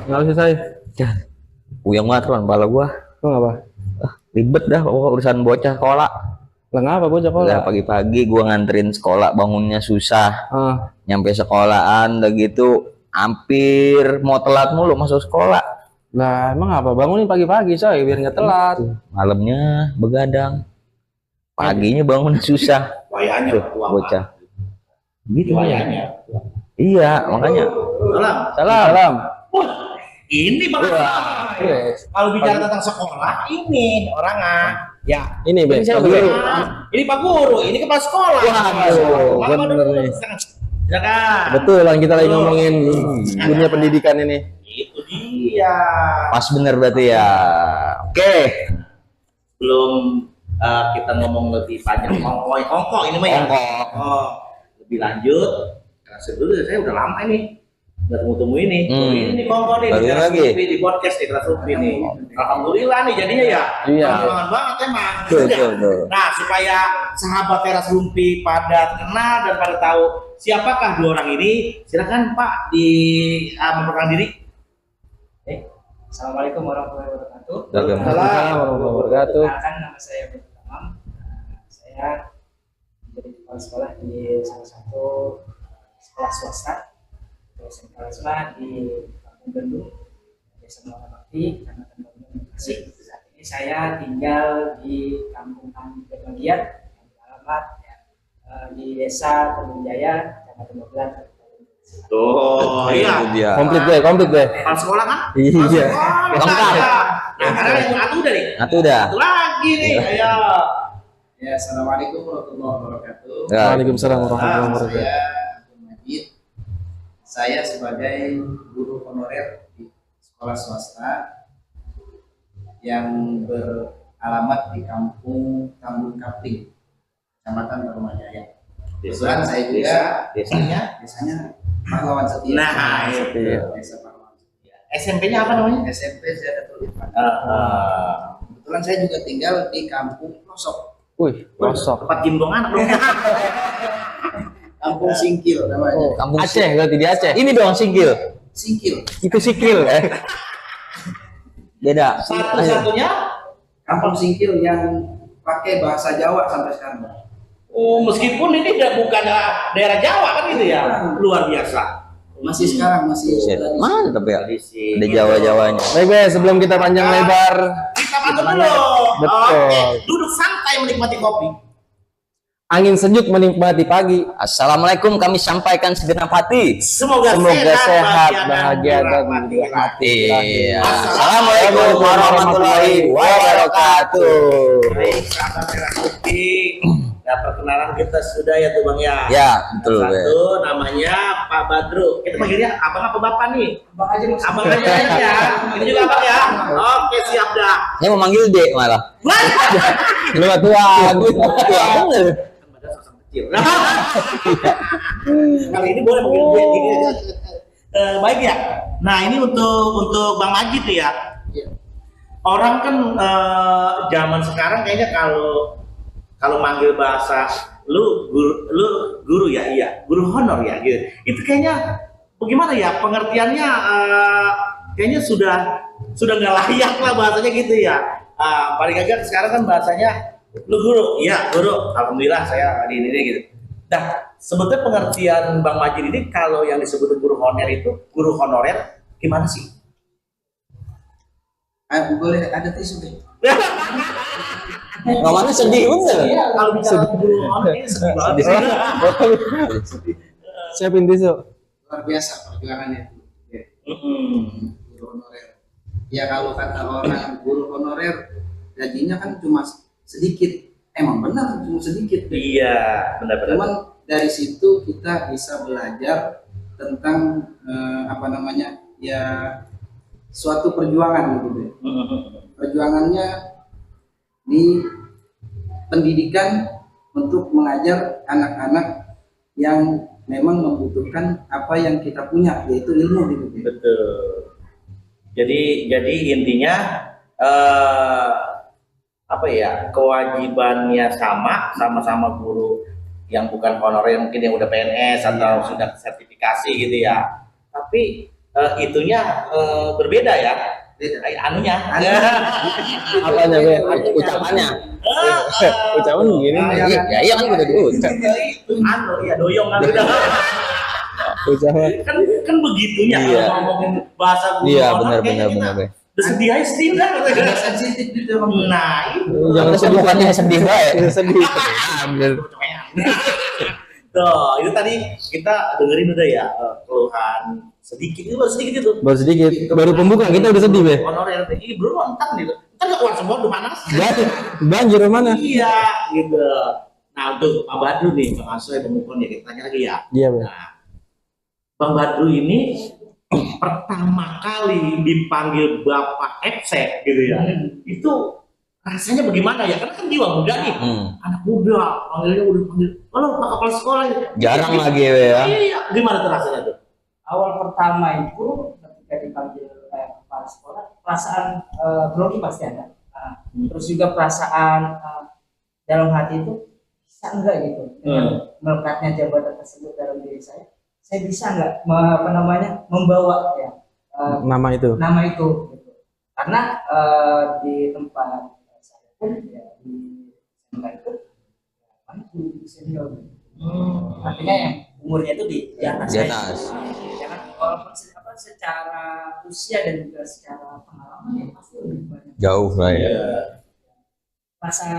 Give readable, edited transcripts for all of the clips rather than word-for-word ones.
Nggak usah saya. Puyeng banget kan kepala gua. Lu ngapa? Ribet dah pokoknya urusan bocah sekolah. Lah ngapa bocah Udah sekolah? pagi-pagi gua nganterin sekolah, bangunnya susah. Ah, Nyampe sekolahan udah gitu hampir mau telat mulu masuk sekolah. lah emang apa? Bangunin pagi-pagi coy biar nggak telat. Malamnya begadang. Paginya bangun susah. Wayanya Tuh, tua bocah. Gitu ya. wayanya. Iya, makanya. Salam. Salam. Salam. Ini bang. Yes. Kalau bicara tentang sekolah, ini orangnya. Ya. Ini Be, Ini siapa, Pak Guru. Be? Ini Pak Guru, ini kepala sekolah. Waduh, Lama bener dulu. nih. Silakan. Betul lah kita lagi ngomongin dunia pendidikan ini. Itu dia. Pas bener berarti ya. Oke. Belum kita ngomong lebih panjang ongkong ini mah ya. Ongkong. Oh, lebih lanjut. Karena sebelumnya saya udah lama ini nggak temu ini. Ini kongkong nih Baru di Kelas lagi. Rupi, di podcast di Kelas Rupi nih. Alhamdulillah nih jadinya ya. Iya. Perjuangan banget emang. Betul. Nah, supaya sahabat Teras Rumpi pada kenal dan pada tahu siapakah dua orang ini, silakan Pak memperkenalkan diri. Assalamualaikum warahmatullahi wabarakatuh. Waalaikumsalam warahmatullahi wabarakatuh. Perkenalkan, nama saya Budi Tamam. Saya menjadi kepala sekolah di salah satu sekolah swasta atau SMK swasta di Kampung Bendung, Desa Muara Bakti, Kecamatan Bendung, Bekasi. Saat ini saya tinggal di Kampung Berbagian yang beralamat di Desa Tebing Jaya, Kecamatan Babelan. Tuh, iya. Itu dia. Komplit deh. Kepala sekolah kan? Iya. Lengkap. Nah, sekarang yang satu udah nih. Nah, tuh udah. Satu lagi nih, ayo. Ya, assalamualaikum warahmatullahi wabarakatuh. Ya. Waalaikumsalam warahmatullahi wabarakatuh. Saya Abdul Majid. Saya sebagai guru honorer di sekolah swasta yang beralamat di Kampung Tambun Kapling, Kecamatan Tarumajaya. Kebetulan saya juga desanya Pahlawan Setia. Nah, Setia. Desa Pahlawan Setia. SMP-nya apa namanya? SMP Ziyadatul Irfan. Uh, Kebetulan saya juga tinggal di Kampung Pelosok, Wih, pelosok. tempat gym dong anak dong. Kampung Singkil namanya. Oh, Kampung Aceh berarti di Aceh. Ini dong singgil. Singkil. Itu sikil Beda. Satu-satunya. Kampung Singkil yang pakai bahasa Jawa sampai sekarang. Oh, meskipun ini bukan daerah Jawa kan gitu ya. Luar biasa. Masih sekarang masih Buset, mantap ya. Tradisi. Ada Jawa-Jawanya. Baik Be, sebelum kita panjang lebar, Kita pantau dulu. Betul. Oke, duduk santai menikmati kopi. angin sejuk menikmati pagi. Assalamualaikum kami sampaikan segenap hati. Semoga sehat, bahagia, dan dirahmati. Iya. Assalamualaikum warahmatullahi wabarakatuh. Baik, sahabat Teras Rumpi. Ya, perkenalan kita sudah ya tuh Bang ya. Ya, betul, Satu namanya Pak Badru. Kita panggilnya abang apa bapak nih? Abang aja Mas. Abang aja ya. Ini juga abang ya. Oke, siap dah. Saya mau manggil Dek malah. Lu tua, Tua bener. Kan badan sosok kecil. Kali ini boleh panggil gue gini aja. Baik ya. Nah, ini untuk Bang Majid nih ya. Orang kan zaman sekarang kayaknya kalau manggil bahasa lu guru ya, iya, guru honor ya gitu. Itu kayaknya bagaimana ya pengertiannya, kayaknya sudah nggak layak lah bahasanya gitu ya. Paling agak sekarang kan bahasanya lu guru, iya guru, alhamdulillah saya di ini gitu. Nah, sebetulnya pengertian Bang Majid ini kalau yang disebut guru honor itu guru honorer gimana sih? Boleh ada tisu deh. Ngomongnya sedih bener. Iya, kalau bicara guru honor ini sedih banget. Siapin tisu. Luar biasa perjuangannya. Ya, guru honorer. Ya kalau kata orang guru honorer gajinya kan cuma sedikit. Emang benar cuma sedikit. Iya, benar-benar. Cuman dari situ kita bisa belajar tentang apa namanya ya suatu perjuangan gitu deh. Perjuangannya di pendidikan untuk mengajar anak-anak yang memang membutuhkan apa yang kita punya yaitu ilmu gitu. Betul. Jadi intinya apa ya, kewajibannya sama-sama guru yang bukan honorer, mungkin yang udah PNS atau sudah sertifikasi gitu ya. Tapi itunya berbeda ya. Beda. Anunya. Apanya, Be? Ucapannya. Ucapan gini. Iya kan udah diucap. Anu ya doyong kan udah. Ucapan. kan begitunya Iya. kalau ngomongin bahasa guru Iya, honor, benar, kayaknya benar, kita benar, Be. udah sedih aja sedih kan. Agak sensitif gitu Bang. Nah itu. Jangan sedih. Bukannya sedih baik. Sedih. Ambil. Tuh, itu tadi kita dengerin udah ya keluhan sedikit itu baru sedikit itu. Baru sedikit. Baru pembuka kita udah sedih, Be. Honorer ini belum nonton gitu. Kan gak keluar semua udah panas. Banjir mana? Iya, gitu. Nah untuk Pak Badru nih, Bang Asoy, Bang Mukon ya kita tanya lagi ya. Iya, Be. Nah, Bang Badru ini pertama kali dipanggil Bapak Epsek gitu ya. Itu rasanya bagaimana ya? Karena kan jiwa muda nih, anak muda, panggilnya udah panggil, halo Pak Kepala Sekolah. Jarang lagi ya. Iya, gimana tuh rasanya tuh? Awal pertama itu ketika dipanggil kepala sekolah, perasaan grogi pasti ada. Terus juga perasaan dalam hati itu bisa enggak gitu dengan melekatnya jabatan tersebut dalam diri saya bisa enggak membawa ya Nama itu. nama itu gitu. Karena di tempat saya pun ya di SMK itu kan guru senior gitu. Artinya yang umurnya itu di atas Di saya. atas. Ya kan, walaupun secara usia dan juga secara pengalaman ya pasti lebih banyak. Jauh lah ya. Rasa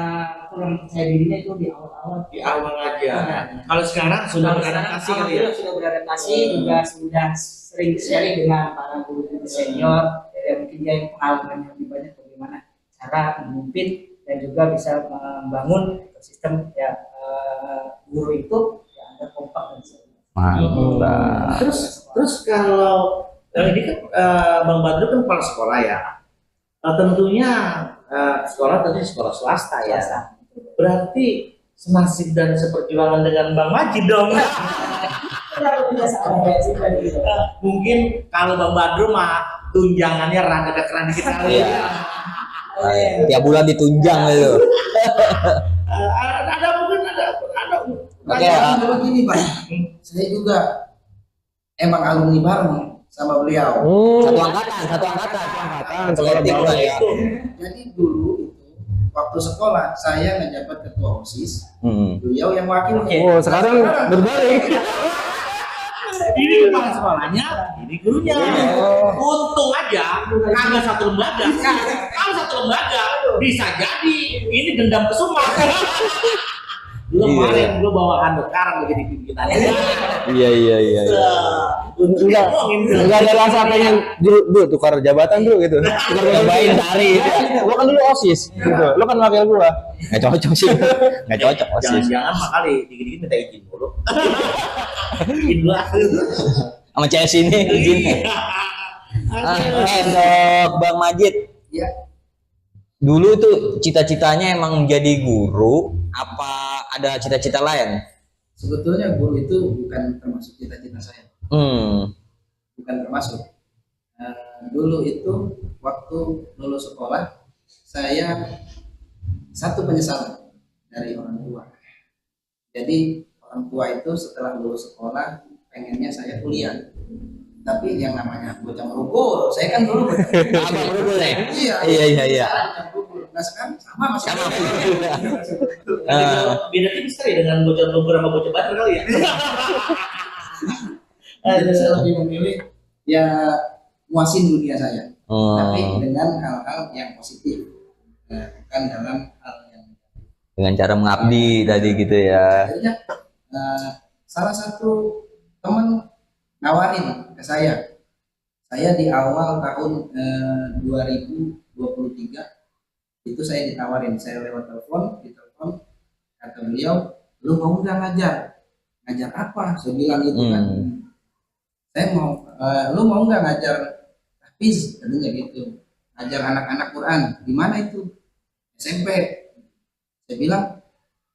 kurang percaya dirinya itu di awal-awal. Di awal aja. Kalau sekarang sudah beradaptasi kali ya. Sudah beradaptasi juga sudah sering sharing dengan para guru senior ya mungkin dia yang pengalaman yang lebih banyak bagaimana cara memimpin dan juga bisa membangun ekosistem ya guru itu ya ada kompak dan sebagainya. Mantap. Terus kalau ini kan Bang Badru kan kepala sekolah ya. Tentunya sekolah tadi sekolah swasta ya. Berarti senasib dan seperjuangan dengan Bang Majid dong. Mungkin kalau Bang Badru mah tunjangannya rada kekeran dikit kali. Iya. Tiap bulan ditunjang itu. Ada mungkin ada. Oke, Kalau begini Pak, saya juga emang alumni bareng sama beliau. Satu angkatan. Sekolah Atletik bareng. lah ya. Jadi dulu itu waktu sekolah saya ngejabat ketua OSIS, beliau yang wakilnya. Oh, sekarang berbalik. Ini kepala sekolahnya, ini gurunya. Untung aja kagak satu lembaga. Kalau satu lembaga bisa jadi ini dendam kesuma. Lu kemarin gue bawa handuk karang lagi di pimpinan. Iya. Enggak ada rasa pengen dulu tukar jabatan dulu gitu. Tukar Cobain dari. Gua kan dulu OSIS gitu. Lu kan wakil gua. Nggak cocok sih. Nggak cocok OSIS. Jangan-jangan mah kali dikit-dikit minta izin dulu. Izin dulu. Sama CS ini izin. Untuk Bang Majid. Ya, Dulu tuh cita-citanya emang jadi guru, apa ada cita-cita lain? sebetulnya guru itu bukan termasuk cita-cita saya, bukan termasuk. Dulu itu waktu lulus sekolah, saya satu penyesalan dari orang tua. Jadi orang tua itu setelah lulus sekolah pengennya saya kuliah. Tapi yang namanya bocah merugul, saya kan dulu Abang merugul ya? Iya. Nah sekarang sama masih Sama. Beda tipis kali dengan bocah lumpur sama bocah bater kali ya. Jadi saya lebih memilih ya muasin dunia saya, tapi dengan hal-hal yang positif, bukan dalam hal yang Dengan cara mengabdi tadi gitu ya. akhirnya salah satu teman nawarin ke saya di awal tahun 2023 itu saya ditawarin, saya lewat ditelepon kata beliau, lu mau nggak ngajar apa? Saya bilang gitu kan, saya mau, lu mau nggak ngajar tahfiz, katanya gitu, ngajar anak-anak Quran, di mana itu? SMP. Saya bilang,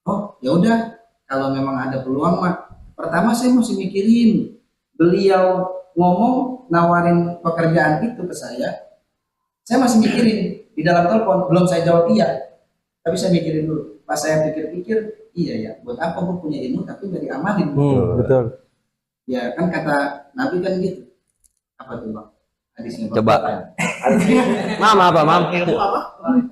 oh ya udah, kalau memang ada peluang mah, pertama saya masih mikirin, beliau ngomong nawarin pekerjaan itu ke saya masih mikirin di dalam telepon, belum saya jawab iya, tapi saya mikirin dulu. Pas saya pikir-pikir, iya ya, buat apa gue punya ilmu tapi nggak diamalin? Betul. Ya kan kata Nabi kan gitu, Apa tuh Bang? Hadisnya Bang? Coba. Mam apa, Mam? Ilmu apa?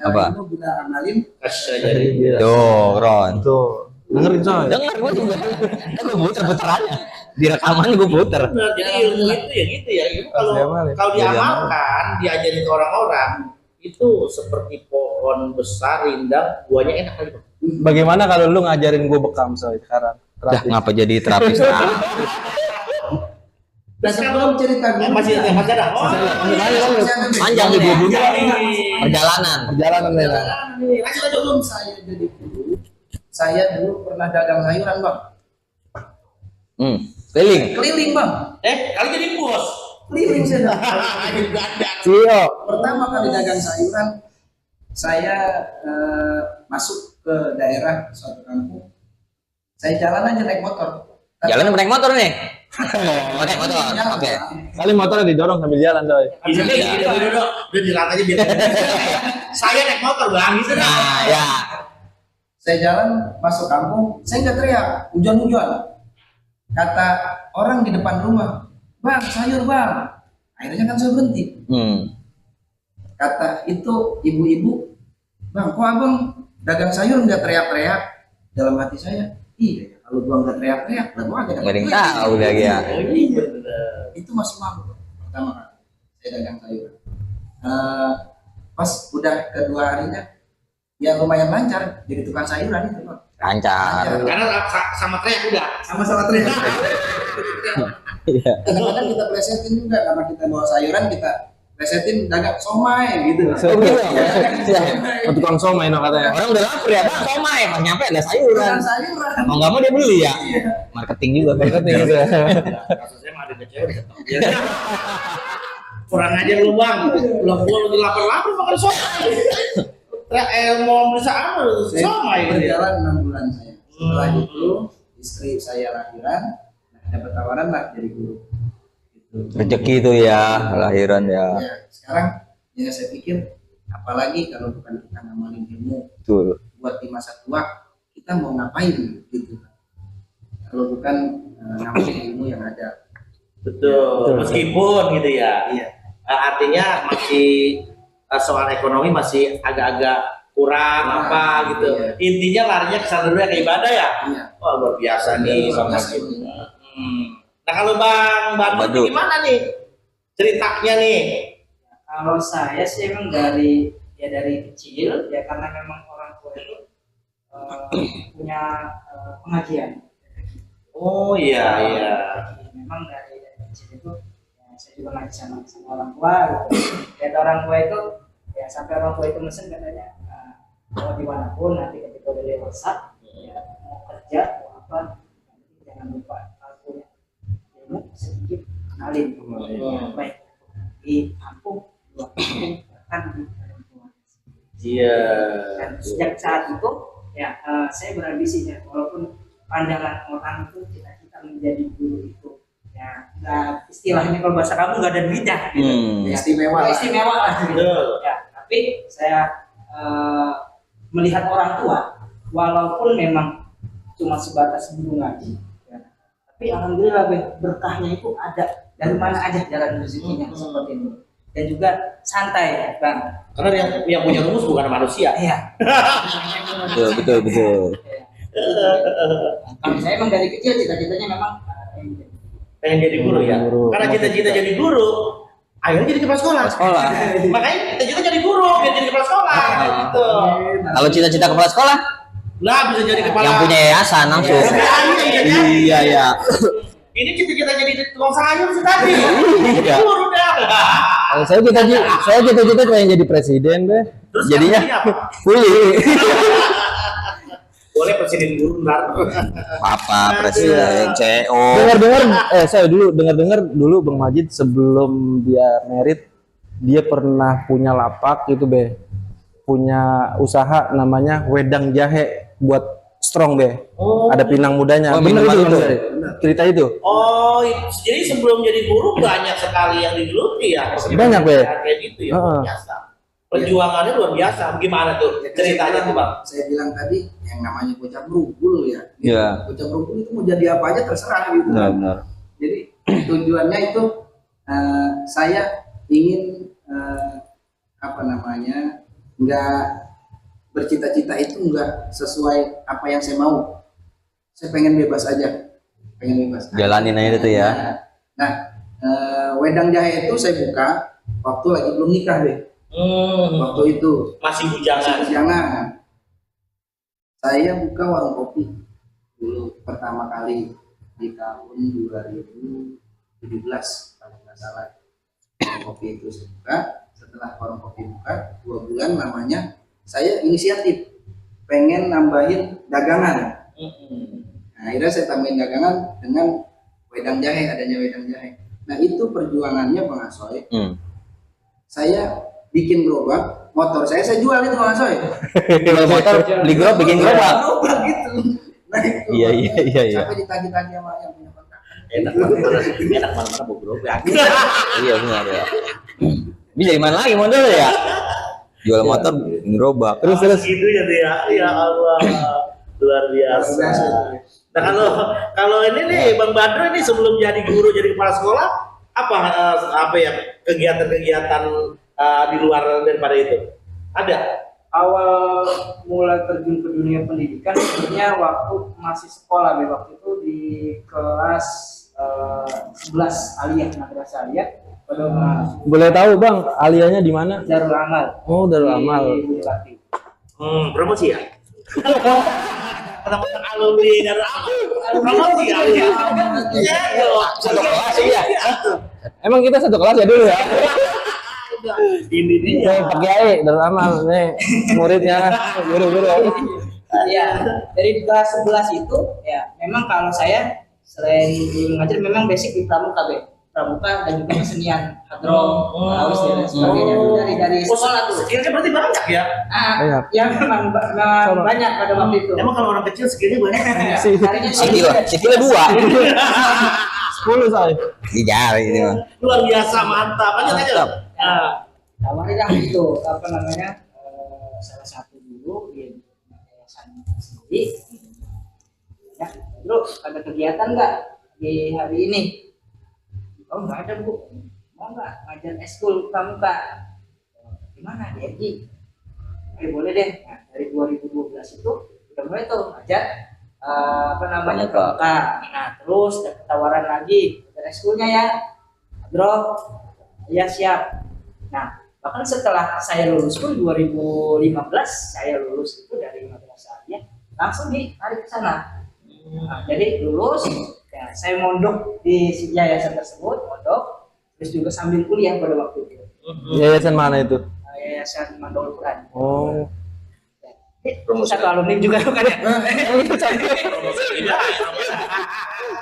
Apa? Ilmu bila amalin Kasih Tuh, Ron. Tuh. Dengerin coy. Dengar gua juga. Kan gua puter puterannya. Di rekaman gua puter. Jadi ilmu itu ya gitu ya. Ilmu kalau Pasti amal ya. kalau diamalkan, diajarin ke orang-orang itu seperti pohon besar rindang, buahnya enak kali Bang. Bagaimana kalau lu ngajarin gue bekam coy sekarang? Dah Terapis. ngapa jadi terapis? Dan sebelum cerita guru, Masih ada. Oh, Panjang nih 20 perjalanan. Perjalanan nih. lanjut aja sebelum saya jadi guru, saya dulu pernah dagang sayuran Bang. Keliling. Keliling Bang, kali jadi bos. keliling saya. Jadi gandang. Cio. Pertama kali dagang sayuran, saya masuk ke daerah suatu kampung. Saya jalan aja naik motor. Jalan naik motor nih. Oh, naik motor. Oke. Kali motornya didorong sambil jalan coy. Bisa gitu, udah dilat aja biar. Saya naik motor Bang, gitu dah. Nah, ya. Saya jalan masuk kampung, saya nggak teriak, hujan-hujan. Kata orang di depan rumah, Bang, sayur Bang. Akhirnya kan saya berhenti. Kata itu ibu-ibu, Bang, kok abang dagang sayur nggak teriak-teriak? Dalam hati saya, iya, kalau gua nggak teriak-teriak, lah gua agak Nggak ada yang tahu lagi ya. Itu masih mampu pertama kali saya dagang sayur. Pas udah kedua harinya, ya lumayan lancar jadi tukang sayuran itu Bang. Lancar. Karena sama teriak udah. Sama-sama teriak. Iya. Kadang-kadang kita plesetin juga karena kita bawa sayuran, kita plesetin dagang somai gitu. Oh, tukang somai no katanya. Orang udah lapar ya, Bang, somai. Pas nyampe ada sayuran. Dagang sayuran. Mau nggak mau dia beli ya. Marketing juga. Marketing juga. Kasusnya mah ada cewek datang. Kurang aja lu Bang. Belum gua lagi lapar-lapar makan somai. Mau beli apa? Somai gitu ya. Berjalan 6 bulan saya. Setelah itu istri saya lahiran, nah, dapat tawaran lah jadi guru. Gitu. Rezeki itu ya, lahiran ya. Ya, sekarang ya saya pikir apalagi kalau bukan kita ngamalin ilmu Betul. buat di masa tua, kita mau ngapain gitu. Kalau bukan ngamalin ilmu yang ada. Betul. Meskipun gitu ya. Iya. Artinya masih soal ekonomi masih agak-agak kurang apa gitu. Iya. Intinya larinya ke sana dulu ya, ke ibadah ya. Iya. Wah luar biasa nih Luar Bang biasa Majid. ini. Nah kalau Bang Badu. gimana nih ceritanya nih? Kalau saya sih emang dari kecil ya, karena memang orang tua itu punya pengajian. Oh iya iya. Memang dari kecil itu ya, saya juga ngaji sama orang tua gitu. Dan orang tua itu ya sampai orang tua itu mesen katanya mau dimanapun nanti ketika udah dewasa ya, mau kerja mau apa jangan lupa kalau punya ilmu sedikit kenalin ya, baik di kampung luar kampung bahkan di dalam keluarga. Iya. Dan sejak saat itu ya saya berambisi ya, walaupun pandangan orang itu cita-cita menjadi guru itu ya nggak, istilahnya kalau bahasa kamu nggak ada duitnya gitu. Ya, Istimewa lah. istimewa lah gitu. Betul. Ya, tapi saya melihat orang tua walaupun memang cuma sebatas guru ngaji ya, tapi alhamdulillah berkahnya itu ada dari mana aja jalan rezekinya seperti itu, dan juga santai ya Bang. Karena yang punya rumus bukan manusia. Iya. Betul. Kalau saya emang dari kecil cita-citanya memang Pengen jadi guru ya. Guru. Karena cita-cita jadi guru, akhirnya jadi kepala sekolah. Makanya cita-cita jadi guru, biar jadi kepala sekolah. Gitu. Kalau cita-cita kepala sekolah, Lah bisa jadi kepala. yang punya yayasan langsung. Iya ya. Ini cita-cita jadi tukang sayur sih tadi. Iya. Guru dah. Saya cita-cita pengen jadi presiden deh. Terus Jadinya sekarang jadi apa? Kuli. Boleh presiden guru ntar. Apa presiden CEO. Saya dengar dulu Bang Majid sebelum dia merit dia pernah punya lapak gitu be, punya usaha namanya wedang jahe buat strong be. Oh. Ada pinang mudanya. Oh, Bener minuman itu itu. cerita itu. Oh, jadi sebelum jadi guru banyak sekali yang digeluti ya. Banyak, Be. Kayak gitu ya, Heeh. luar biasa. Perjuangannya luar biasa. Gimana tuh ceritanya tuh Bang? Saya bilang tadi yang namanya bocah berugul ya. Iya. Bocah berugul itu mau jadi apa aja terserah gitu. Benar. Jadi tujuannya itu saya ingin apa namanya, nggak bercita-cita itu nggak sesuai apa yang saya mau. Saya pengen bebas aja, pengen bebas. Jalanin aja itu ya. Nah, wedang jahe itu saya buka waktu lagi belum nikah deh. Waktu itu Masih bujangan. jangan. Saya buka warung kopi dulu pertama kali di tahun 2017 kalau nggak salah. Warung kopi itu saya buka. Setelah warung kopi buka 2 bulan lamanya saya inisiatif pengen nambahin dagangan. Nah, akhirnya saya tambahin dagangan dengan wedang jahe, adanya wedang jahe. Nah, itu perjuangannya Bang Asoy. Saya bikin gerobak, motor saya jual itu Bang Asoy. Jual motor, beli gerobak, bikin gerobak. Gerobak gitu. Nah, itu. Iya. Sampai ditagih-tagih sama yang punya kontrakan. Enak mana-mana bawa gerobak. Iya benar ya. Bisa di mana lagi modalnya ya? Jual motor, bikin gerobak. Terus Gitu ya dia. Ya Allah. Luar biasa. Nah kalau ini nih Bang Badro ini sebelum jadi guru, jadi kepala sekolah, apa ya kegiatan-kegiatan di luar daripada itu? Ada? Awal mulai terjun ke dunia pendidikan sebenarnya waktu masih sekolah, waktu itu di kelas 11 aliyah, madrasah aliyah. boleh tahu Bang, aliyahnya di mana? Darul Amal. Oh, Darul Amal. Di Bupati. Promosi ya? Teman-teman alumni Darul Amal. Promosi ya? Iya. Satu kelas ya. Emang kita satu kelas ya dulu ya? Ini dia. Pak Kiai Darul Amal nih muridnya guru-guru. Ya, dari kelas 11 itu ya memang kalau saya selain mengajar memang basic di pramuka, pramuka dan juga kesenian hadroh, awis dan lain sebagainya. Dari sekolah tuh. Skillnya berarti banyak ya? Banyak. Ya memang banyak pada waktu itu. Emang kalau orang kecil skillnya banyak? Carinya Sikilnya 10 saya.2. Ini mah. Luar biasa, mantap. Aja. tawarin yang itu apa namanya salah satu dulu di yayasan sendiri. Ya, bro, ada kegiatan nggak di hari ini? Oh nggak ada Bu, mau nggak ngajar eskul pramuka? Gimana di FG? Boleh deh. Nah, dari 2012 itu udah mulai tuh ngajar apa namanya pramuka. Nah terus ada tawaran lagi ngajar eskulnya ya, bro. Ya siap. Nah bahkan setelah saya lulus pun 2015 saya lulus itu dari madrasah ya langsung ditarik ke sana. Nah, jadi lulus. Ya, saya mondok di yayasan tersebut, mondok, terus juga sambil kuliah pada waktu itu. Yayasan mana itu? Yayasan Mandor Quran. Oh. Satu alumni juga bukan ya?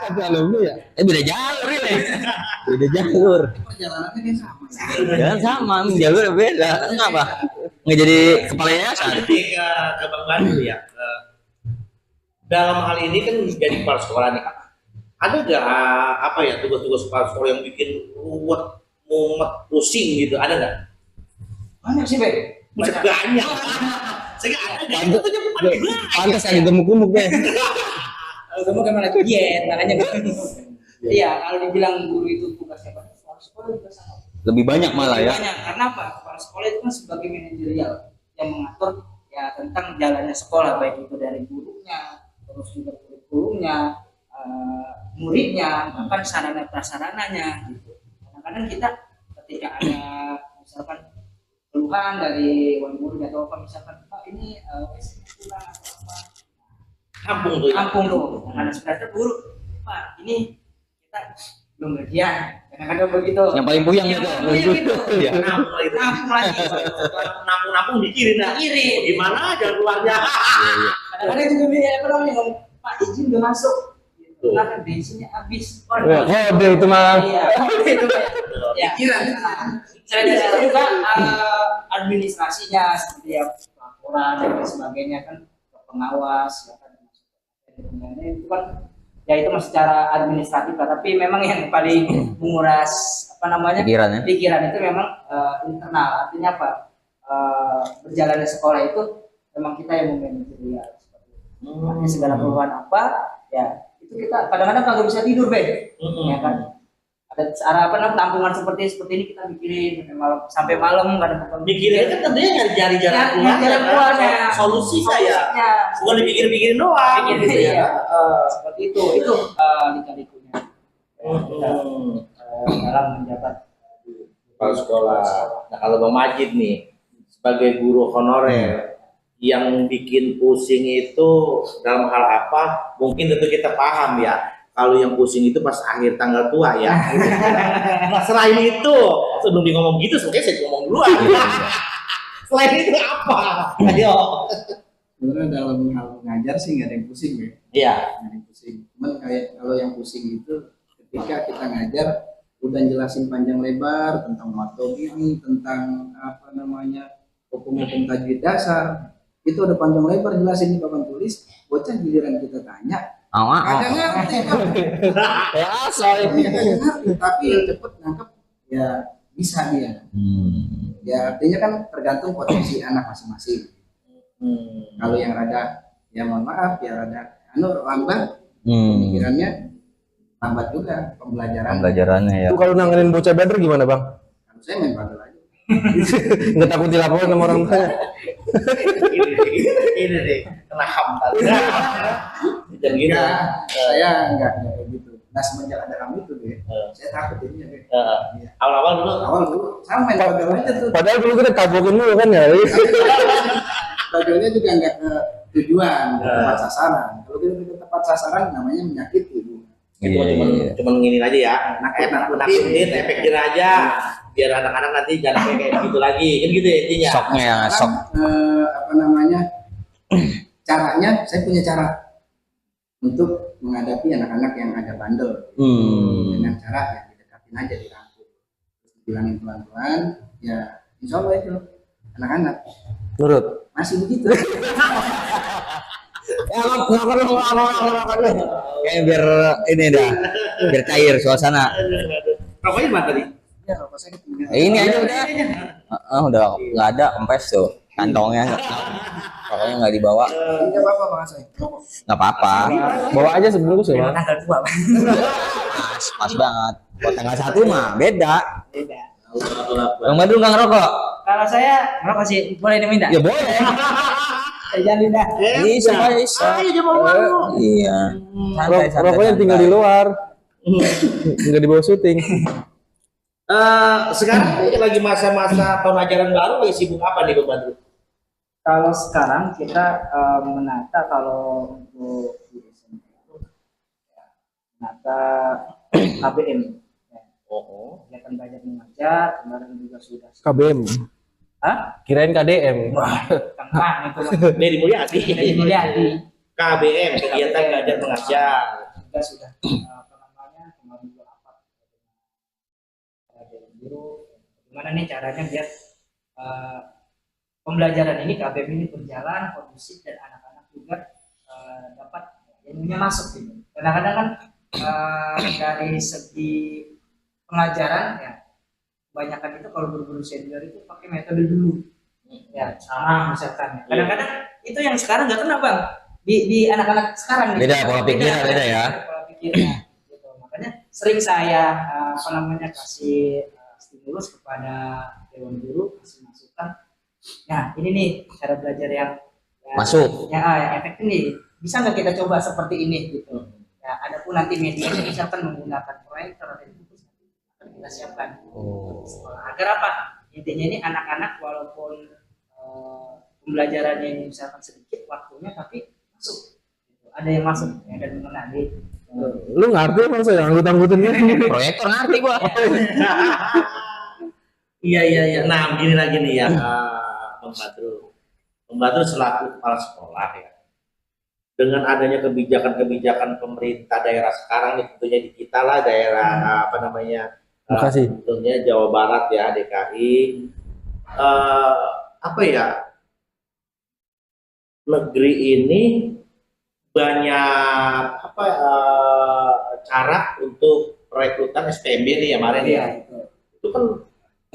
Satu alumni ya? Beda jalur ini. Beda jalur. Perjalanannya dia sama. Jalan sama, jalur beda. Kenapa? Nggak jadi kepala yayasan? Nanti ke Bang Badru ya. Dalam hal ini kan jadi kepala sekolah nih. Ada nggak apa ya tugas-tugas kepala sekolah yang bikin ruwet, mumet, pusing gitu? Ada nggak? Banyak sih, Be. Banyak. Saya nggak ada. Pantas ada gemuk-gemuk deh. Kalau kamu kan malah diet, makanya iya, kalau dibilang guru itu tugasnya banyak, kepala sekolah juga sama. Lebih banyak malah ya. Banyak, karena apa? Kepala sekolah itu kan sebagai manajerial yang mengatur ya tentang jalannya sekolah, baik itu dari gurunya, terus juga kurikulumnya, muridnya, bahkan sarana prasarananya gitu. Kadang-kadang kita ketika ada misalkan keluhan dari wali murid atau apa misalkan Pak ini WC kurang atau apa, kampung tuh ada sebenarnya guru Pak ini kita belum gajian, kadang-kadang begitu. Yang paling puyeng itu. Ya, Nampung lagi. nampung dikirim. Gimana jalan keluarnya? Kadang-kadang juga dia apa namanya ngomong Pak izin udah masuk. Karena bensinnya habis. Itu mah. Iya. Itu ya. Selain dari itu juga administrasinya seperti ya laporan dan lain sebagainya kan pengawas ya kan itu kan ya itu masih secara administratif lah, tapi memang yang paling menguras apa namanya pikiran itu memang internal. Artinya apa? Berjalannya sekolah itu memang kita yang memanajerial seperti itu. Artinya segala keluhan apa ya itu kita kadang-kadang kagak bisa tidur, Be. Ya kan? ada cara apa namanya tampungan seperti ini kita bikin sampai malam nggak ada apa-apa. Bikinnya kan tentunya nyari jalan jalan keluarnya, solusi saya. Bukan dipikir-pikirin doang. Gitu ya. Seperti itu lika-likunya. Dalam menjabat Kepala sekolah. Nah kalau Bang Majid nih sebagai guru honorer yang bikin pusing itu dalam hal apa? Mungkin tentu kita paham ya. Kalau yang pusing itu pas akhir tanggal tua ya. Nah selain itu, sebelum dia ngomong gitu, sebenarnya saya ngomong duluan. Selain itu apa? Ayo. Sebenarnya dalam hal mengajar sih nggak ada yang pusing ya. Iya. Nggak ada yang pusing. Cuman kayak kalau yang pusing itu ketika kita ngajar udah jelasin panjang lebar tentang matematika, tentang apa namanya hukum-hukum tajwid dasar, itu udah panjang lebar jelasin di papan tulis, bocah giliran kita tanya agak ngerti kan? Ya asal. Agak ngerti, tapi yang cepet nangkep ya bisa dia. Ya artinya kan tergantung potensi anak masing-masing. Kalau yang rada ya mohon maaf ya rada lambat pemikirannya, lambat juga Pembelajarannya ya. Itu kalau nanganin bocah bader gimana bang? Kalau saya main padel aja. Nggak takut dilaporin sama orang tuanya? Ini deh, kena ham tadi. Jangan gitu. Saya enggak kayak gitu. Nah semenjak ada kamu itu deh, saya takut jadinya deh. Awal-awal dulu. Awal dulu sama main padel aja tuh. Padahal dulu kita tabokin dulu kan ya. Padelnya juga enggak ke tujuan, ke tepat sasaran. Kalau kita ke tepat sasaran namanya menyakiti bu. Cuman nginin aja ya. Nakutin, efek jerah aja. Biar anak-anak nanti jangan kayak gitu lagi. Kan gitu ya intinya. Shocknya ya, shock. Apa namanya? Caranya, saya punya cara untuk menghadapi anak-anak yang ada bandel. Dengan cara ya didekatin aja, dirangkul, terus bilangin pelan-pelan, ya insya Allah itu anak-anak Nurut. masih begitu. Kayak biar ini dah, biar cair suasana. Rokoknya mana tadi? Ya kalau saya ketinggalan. Ini aja udah nggak ada kempes tuh kantongnya. Pokoknya nggak dibawa. Ini apa Bang Asai? Nggak apa-apa. Bawa aja sebungkus ya bang. tanggal tua Pas banget. Buat tanggal 1 mah beda. beda. Bang Badru nggak ngerokok? Kalau saya ngerokok sih boleh diminta. Ya boleh. Jangan pindah. Bisa, bisa. Iya. Santai, santai, Rokoknya tinggal di luar. Nggak dibawa syuting. Sekarang ini lagi masa-masa tahun ajaran baru, lagi sibuk apa nih Bang Badru? Kalau sekarang kita menata kalau untuk di SMP itu menata KBM. Kegiatan belajar mengajar kemarin juga sudah. KBM. Hah? Kirain KDM. Tengah itu Dari Mulyadi. dari Mulyadi KBM, kegiatan belajar mengajar. juga sudah apa namanya kemarin juga rapat dengan guru. Gimana nih caranya biar pembelajaran ini KBM ini berjalan kondusif dan anak-anak juga dapat ilmunya masuk gitu. Kadang-kadang kan dari segi pengajaran ya kebanyakan itu kalau guru-guru senior itu pakai metode dulu ya sama misalkan kadang-kadang itu yang sekarang nggak kena bang di anak-anak sekarang Beda pola pikirnya, beda ya. pola pikirnya gitu. Makanya sering saya apa namanya kasih stimulus kepada dewan guru, kasih masukan. Nah ini nih cara belajar yang Masuk. yang efektif nih, bisa nggak kita coba seperti ini gitu. Ya adapun nanti medianya misalkan menggunakan proyektor atau buku akan kita siapkan. Agar apa? Intinya ini anak-anak walaupun pembelajarannya ini misalkan sedikit waktunya tapi masuk. Gitu. Ada yang masuk ya, dan mengenali. Lu ngerti emang saya anggut-anggutin gitu. Proyektor ngerti gua. Iya. Nah, begini lagi nih ya, Bang Badru. Bang Badru selaku kepala sekolah ya. Dengan adanya kebijakan-kebijakan pemerintah daerah sekarang nih, tentunya di kita lah daerah apa namanya? Bekasi. Tentunya Jawa Barat ya, DKI. Apa ya? Negeri ini banyak apa cara untuk perekrutan SPMB nih ya kemarin ya. Itu kan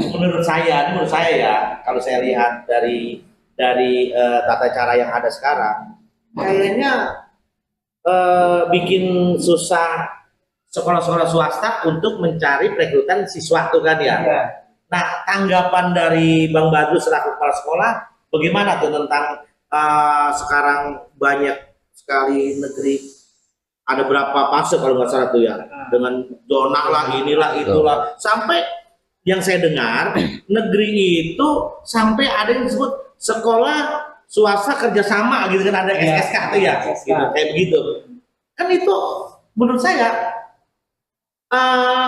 menurut saya ya, kalau saya lihat dari tata cara yang ada sekarang, kayaknya bikin susah sekolah-sekolah swasta untuk mencari perekrutan siswa tuh kan ya. Iya. Nah, tanggapan dari Bang Badru selaku kepala sekolah, bagaimana tuh tentang sekarang banyak sekali negeri, ada berapa fase kalau nggak salah tuh ya, dengan zona lah, inilah, itulah, sampai yang saya dengar negeri itu sampai ada yang disebut sekolah swasta kerjasama gitu kan, ada SSK tuh ya, gitu, kayak begitu. Kan itu menurut saya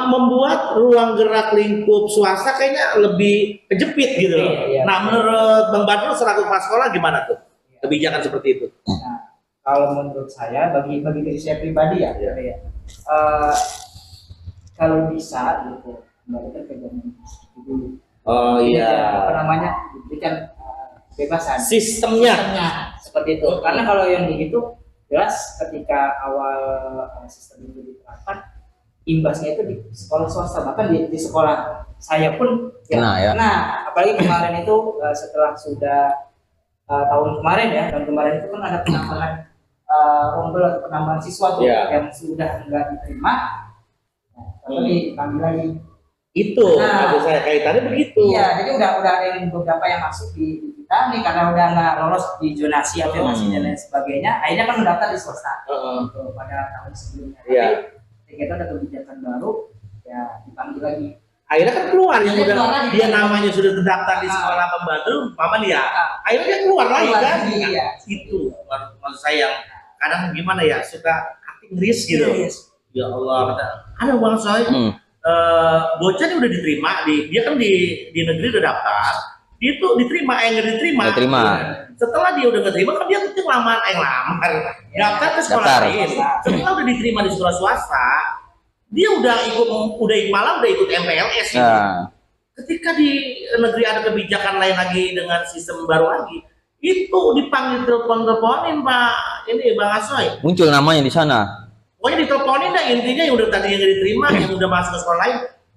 membuat ruang gerak lingkup swasta kayaknya lebih kejepit gitu loh. Iya. Nah, menurut Bang Badru selaku kepala sekolah gimana tuh kebijakan seperti itu? Nah, kalau menurut saya, bagi diri saya pribadi ya, Iya. ya, kalau bisa gitu, kembalikan ke zaman dulu. Oh Jadi, iya. apa namanya, diberikan kebebasan. Sistemnya. Seperti itu. Karena kalau yang begitu, jelas ketika awal sistem itu diterapkan, imbasnya itu di sekolah swasta, bahkan di sekolah saya pun Kena, ya. Nah, apalagi kemarin itu setelah sudah tahun kemarin itu kan ada penambahan rombel atau penambahan siswa tuh Iya. yang sudah enggak diterima, lalu dipanggil lagi. Itu Nah. maksud saya kaitannya begitu. Iya, jadi udah ada yang beberapa yang masuk di kita nih karena udah nggak lolos di zonasi afirmasi dan lain sebagainya, akhirnya kan mendaftar di swasta gitu, pada tahun sebelumnya. Iya. Tapi ketika ada kebijakan baru, ya dipanggil lagi. Akhirnya kan keluar yang Akhirnya udah keluar lagi. dia namanya sudah terdaftar di sekolah Bang Badru, paman ya. Akhirnya dia keluar lagi Keluar kan? lagi, iya. Itu maksud saya yang kadang gimana ya, suka cutting risk gitu. Yes. Ya Allah, ada bang saya bocah ini udah diterima dia kan di negeri udah daftar, dia tuh diterima, nggak diterima. Nggak terima. Setelah dia udah nggak terima kan dia tuh lamar daftar ke sekolah Daftar. lain. Setelah udah diterima di sekolah swasta, dia udah malah udah ikut MPLS gitu. Nah, Ketika di negeri ada kebijakan lain lagi dengan sistem baru lagi, itu dipanggil teleponin Pak ini Bang Asoy. muncul namanya di sana. Pokoknya diteleponin dah, intinya yang udah tadi yang nggak diterima, yang udah masuk ke sekolah lain,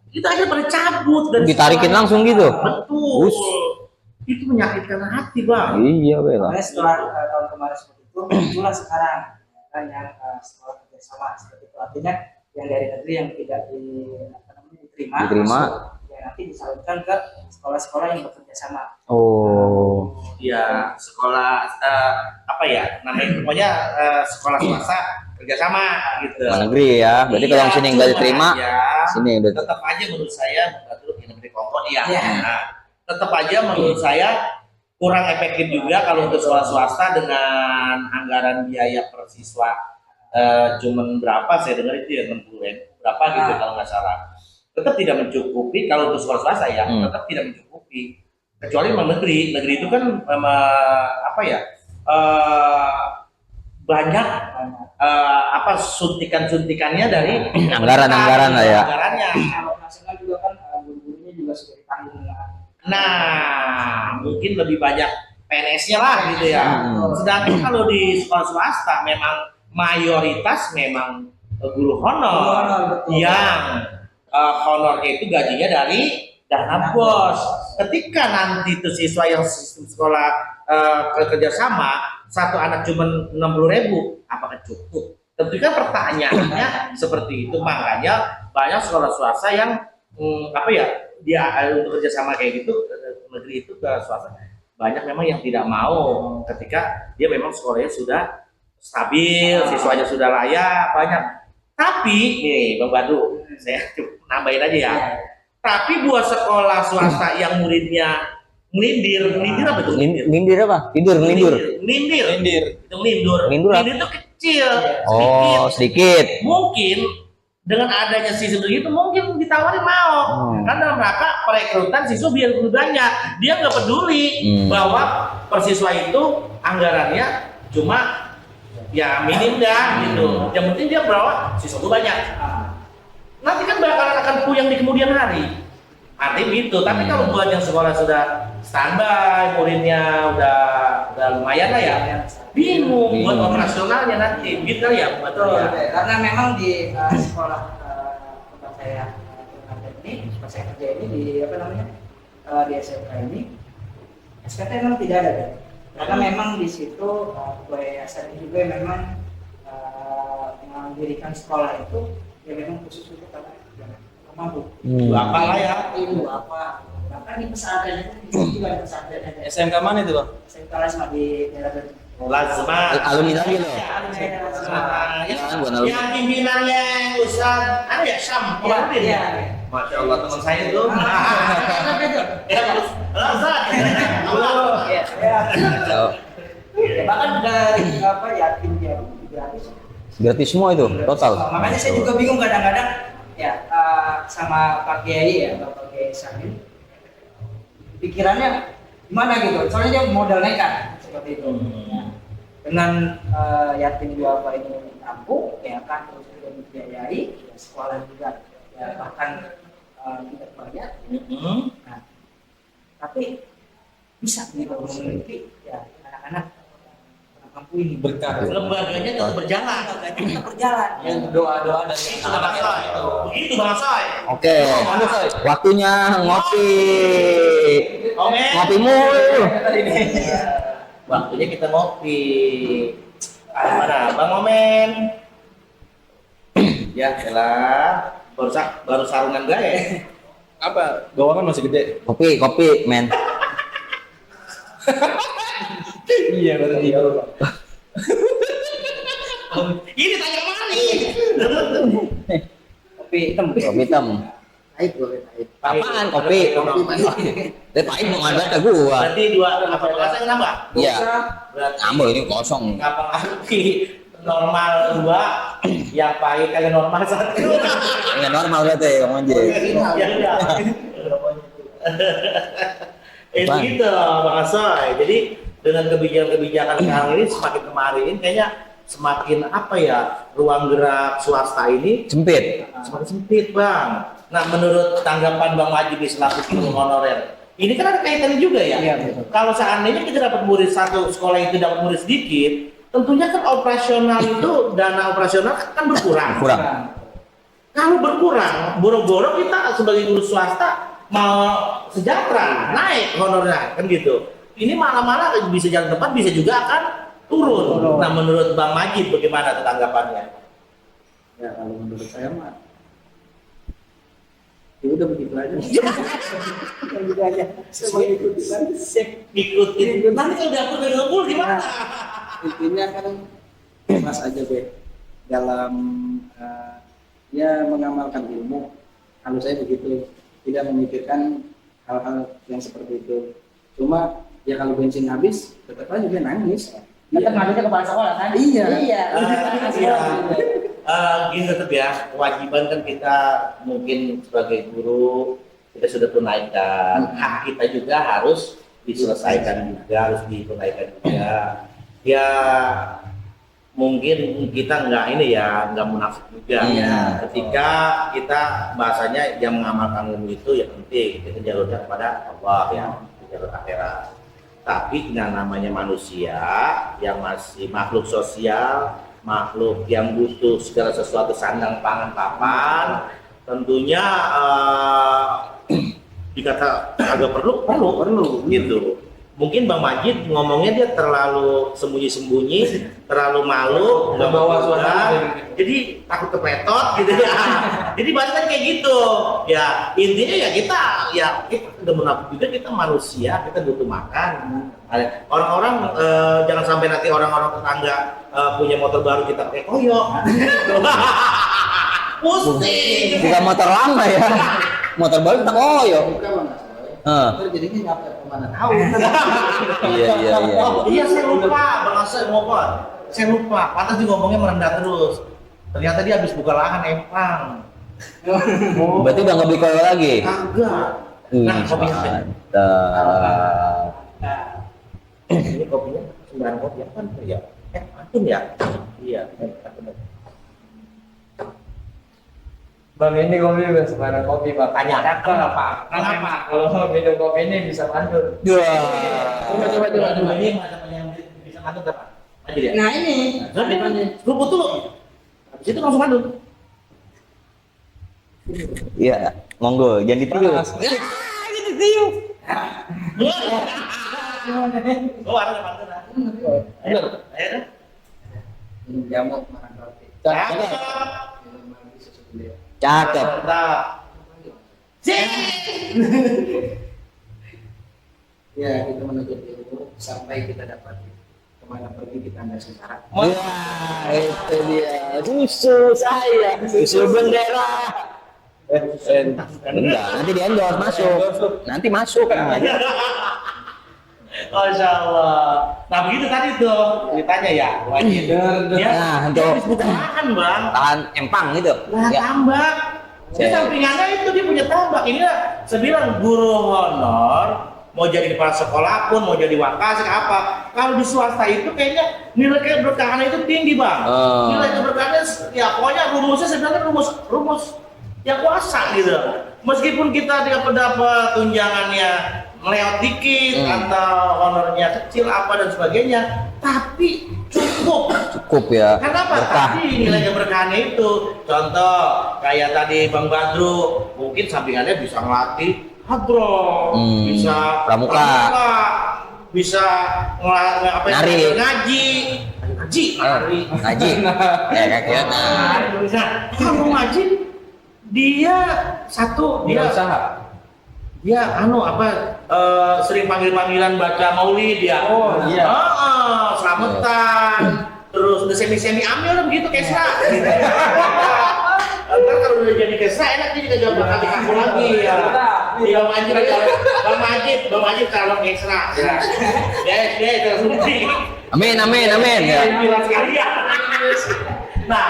itu akhirnya pada cabut dari Ditarikin sekolah. langsung gitu? Betul. Us. Itu menyakitkan hati Bang. Iya, bela. Makanya setelah tahun kemarin seperti itu, muncullah sekarang kan yang sekolah kerjasama seperti itu. Artinya yang dari negeri yang tidak diterima, Diterima. masuk, ya nanti disalurkan ke sekolah-sekolah yang bekerja sama. Oh, Ya sekolah apa ya namanya, pokoknya sekolah swasta kerjasama gitu. luar negeri ya. Berarti kalau yang sini nggak diterima, sini udah. Tetap aja menurut saya Badru di negeri Kongkong ya. Iya. Nah, tetap aja menurut saya kurang efektif juga kalau untuk sekolah swasta dengan anggaran biaya per siswa cuman berapa saya dengar itu ya 60 berapa gitu kalau nggak salah. Tetap tidak mencukupi kalau untuk sekolah swasta ya, tetap tidak mencukupi. Kecuali memang negeri itu kan apa ya banyak suntikan-suntikannya dari Anggaran-anggaran lah ya. Anggarannya. Kalau nasional juga kan guru-gurunya juga sudah ditanggung. Nah, mungkin lebih banyak PNS-nya lah gitu ya. Sedangkan kalau di sekolah swasta memang mayoritas memang guru honor yang honornya itu gajinya dari dana bos. Ketika nanti itu siswa yang sistem sekolah kerjasama satu anak cuma 60.000, apakah cukup? Tentu kan pertanyaannya seperti itu. Makanya banyak sekolah swasta yang apa ya, dia untuk kerjasama kayak gitu negeri itu ke swasta, banyak memang yang tidak mau ketika dia memang sekolahnya sudah stabil, siswanya sudah layak, banyak. Tapi nih Bang Badru, saya nambahin aja ya. Tapi buat sekolah swasta yang muridnya melindir apa tuh? Lindir apa? Tidur, lindur. Melindir. Itu melindur. Melindur apa? Melindir itu kecil, Oh, sedikit. Mungkin dengan adanya sistem begitu mungkin ditawarin mau. Kan dalam rangka perekrutan siswa biar lebih banyak. Dia nggak peduli bahwa persiswa itu anggarannya cuma ya minim dah gitu. Yang penting dia bawa siswa itu banyak. Nanti kan bakalan akan puyeng di kemudian hari. Artinya gitu. Tapi kalau buat yang sekolah sudah standby, muridnya udah lumayan lah ya. Bingung buat operasionalnya nanti, gitu ya. Betul. Karena memang di sekolah tempat saya saya kerja ini di apa namanya di SMK ini SKT memang tidak ada kan? Karena memang di situ yayasan juga memang mendirikan sekolah itu ya memang khusus untuk anak yang mampu. Dua apa lah ya? Itu apa? Bahkan di pesantren itu juga di pesantren ada SMK mana itu bang? SMK Lasma di daerah Bandung. Lazma. Alumni lagi loh. Ya, alumni Lasma. Yang pimpinannya Ustaz, ada ya Syam, Komarudin Iya. ya? Masya Allah teman saya itu. Ya, Ustaz. Iya. Oh, Ya, bahkan dari apa yatim dia gratis. gratis semua itu total. Makanya saya juga bingung kadang-kadang ya sama Pak Kiai ya, Pak Kiai Samin. Pikirannya gimana gitu? Soalnya dia modal nekat seperti itu. Nah, dengan yatim duafa ini tampung, ya kan terus juga dibiayai, ya, sekolah juga ya, bahkan tidak bayar. Nah, tapi bisa gitu memiliki ya anak-anak kampung ini Berkah. Lembaganya tetap berjalan. kita berjalan. Yang doa-doa dan Itu Bang Soy. Begitu Bang Soy. Oke, waktunya ngopi. Omen. Ngopi mulu. Waktunya kita ngopi. Mana Bang Omen? Ya, elah. Baru sarungan gaye. Apa? Bawangan masih gede. Kopi, men. Iya baru tiga. Ini tanya mana nih? Kopi hitam. Kopi hitam. Pahit boleh pahit. Apaan kopi? Pahit mau ngadar ke gua. Berarti dua apa bahasanya nambah? Iya. Berarti Ambo ini kosong. kapal api normal dua, yang pahit kagak normal satu. Enggak normal berarti Bang Manji. Ya udah. Bang. Gitu Bang Asoy. Jadi dengan kebijakan-kebijakan sekarang ini semakin kemarin kayaknya semakin apa ya, ruang gerak swasta ini Sempit. semakin sempit Bang. Nah menurut tanggapan Bang Wajib selaku guru honorer, ini kan ada kaitannya juga ya. Iya, betul. Kalau seandainya kita dapat murid satu sekolah itu dapat murid sedikit, tentunya kan operasional itu dana operasional kan berkurang. Kurang. Kalau berkurang, boro-boro kita sebagai guru swasta mau sejahtera, naik honornya kan gitu. Ini malah-malah bisa jalan tepat, bisa juga akan turun. Nah menurut Bang Majid bagaimana tanggapannya? Ya kalau menurut saya mah ya udah begitu aja. Gitu aja. Semua ikuti kan. Ikutin. Nanti kalau dapur dari ngumpul gimana? Intinya kan mas aja be dalam ya mengamalkan ilmu. Kalau saya begitu, tidak memikirkan hal-hal yang seperti itu. Cuma ya kalau bensin habis tetap aja dia nangis. Tetap ngadunya kepala sekolah kan? Iya. Iya. Gini tetap ya, kewajiban kan kita mungkin sebagai guru kita sudah tunaikan, hak kita juga harus diselesaikan juga, harus ditunaikan juga. Ya mungkin kita nggak munafik juga. Iya. Ketika kita bahasanya yang mengamalkan ilmu itu ya penting, kita jalurnya kepada Allah ya, jalur akhirat. Tapi yang namanya manusia yang masih makhluk sosial, makhluk yang butuh segala sesuatu sandang pangan papan, tentunya dikata agak perlu gitu. Mungkin Bang Majid ngomongnya dia terlalu sembunyi-sembunyi, terlalu malu, nggak bawa suara, jadi takut kepletot gitu ya. Jadi bahasanya kayak gitu. Ya intinya ya kita udah munafik juga, kita manusia, kita butuh makan. Orang-orang jangan sampai nanti orang-orang tetangga punya motor baru kita pakai koyok. Pusing. Bukan motor lama ya. Motor baru kita koyo. Bukan mas. Terus jadinya nyampe kemana tahu. Iya. Oh iya saya lupa, Bang Asy ngomong. Saya lupa, pantas dia ngomongnya merendah terus. Ternyata dia habis buka lahan empang. Berarti udah nggak beli koyo lagi. Kagak. Nah, kopinya apa? Mantap. Ini kopinya sembarang kopi apa ya? Antum ya? Iya, antum. Bang, ini kopi udah sembarang kopi, Bang. Tanya, kenapa? Kalau minum kopi ini bisa mandur. Wah. Coba. Ini macam yang bisa ngaduk apa? Aja dia. Nah ini. Tapi kerupuk dulu. Habis itu langsung ngaduk. Iya, monggo, jangan ditiup. Oh, ada pantura. Ayo. Ayo. Minum jamu makan roti. Cakep. Minum lagi susu Cakep. Mantap. Sip. Ya, kita menuntut ilmu sampai kita dapat kemana pergi kita nggak sengsara. Wah, itu dia. Susu saya. Susu bendera. Enggak, nanti di endorse masuk. Nanti masuk kan. Masya Allah. Nah begitu tadi tuh ceritanya ya, wajib. Dia Nah, dia untuk habis buka lahan bang, tahan empang gitu. lahan Ya. tambak. Di sampingannya itu dia punya tambak. Inilah saya bilang guru honor mau jadi kepala sekolah pun mau jadi wakasek apa. Kalau di swasta itu kayaknya nilai keberkahannya itu tinggi bang. Oh. Nilai keberkahannya ya pokoknya rumusnya sebenarnya rumus yang kuasa gitu. Meskipun kita dapat tunjangannya meleot dikit atau honornya kecil apa dan sebagainya, tapi cukup. Cukup ya. Karena apa? Berkah. Tadi nilai keberkahannya itu. Contoh kayak tadi Bang Badru, mungkin sampingannya bisa ngelatih hadroh, bisa pramuka. bisa Nari. ngaji, nari. Ngaji. Ya kakek. Nah. Nah, kalau ngaji dia satu dia usaha. dia sering panggil-panggilan baca maulid ya. Oh, iya. Selamatan. Terus udah semi ambil lah begitu kesra. Gitu. Ntar kalau udah jadi kesra enak dia juga gak bakal dikaku lagi ya. Iya Bang Majid kalau kesra. Ya. Dia terus nanti. Amin ya. Bilang sekalian. Nah,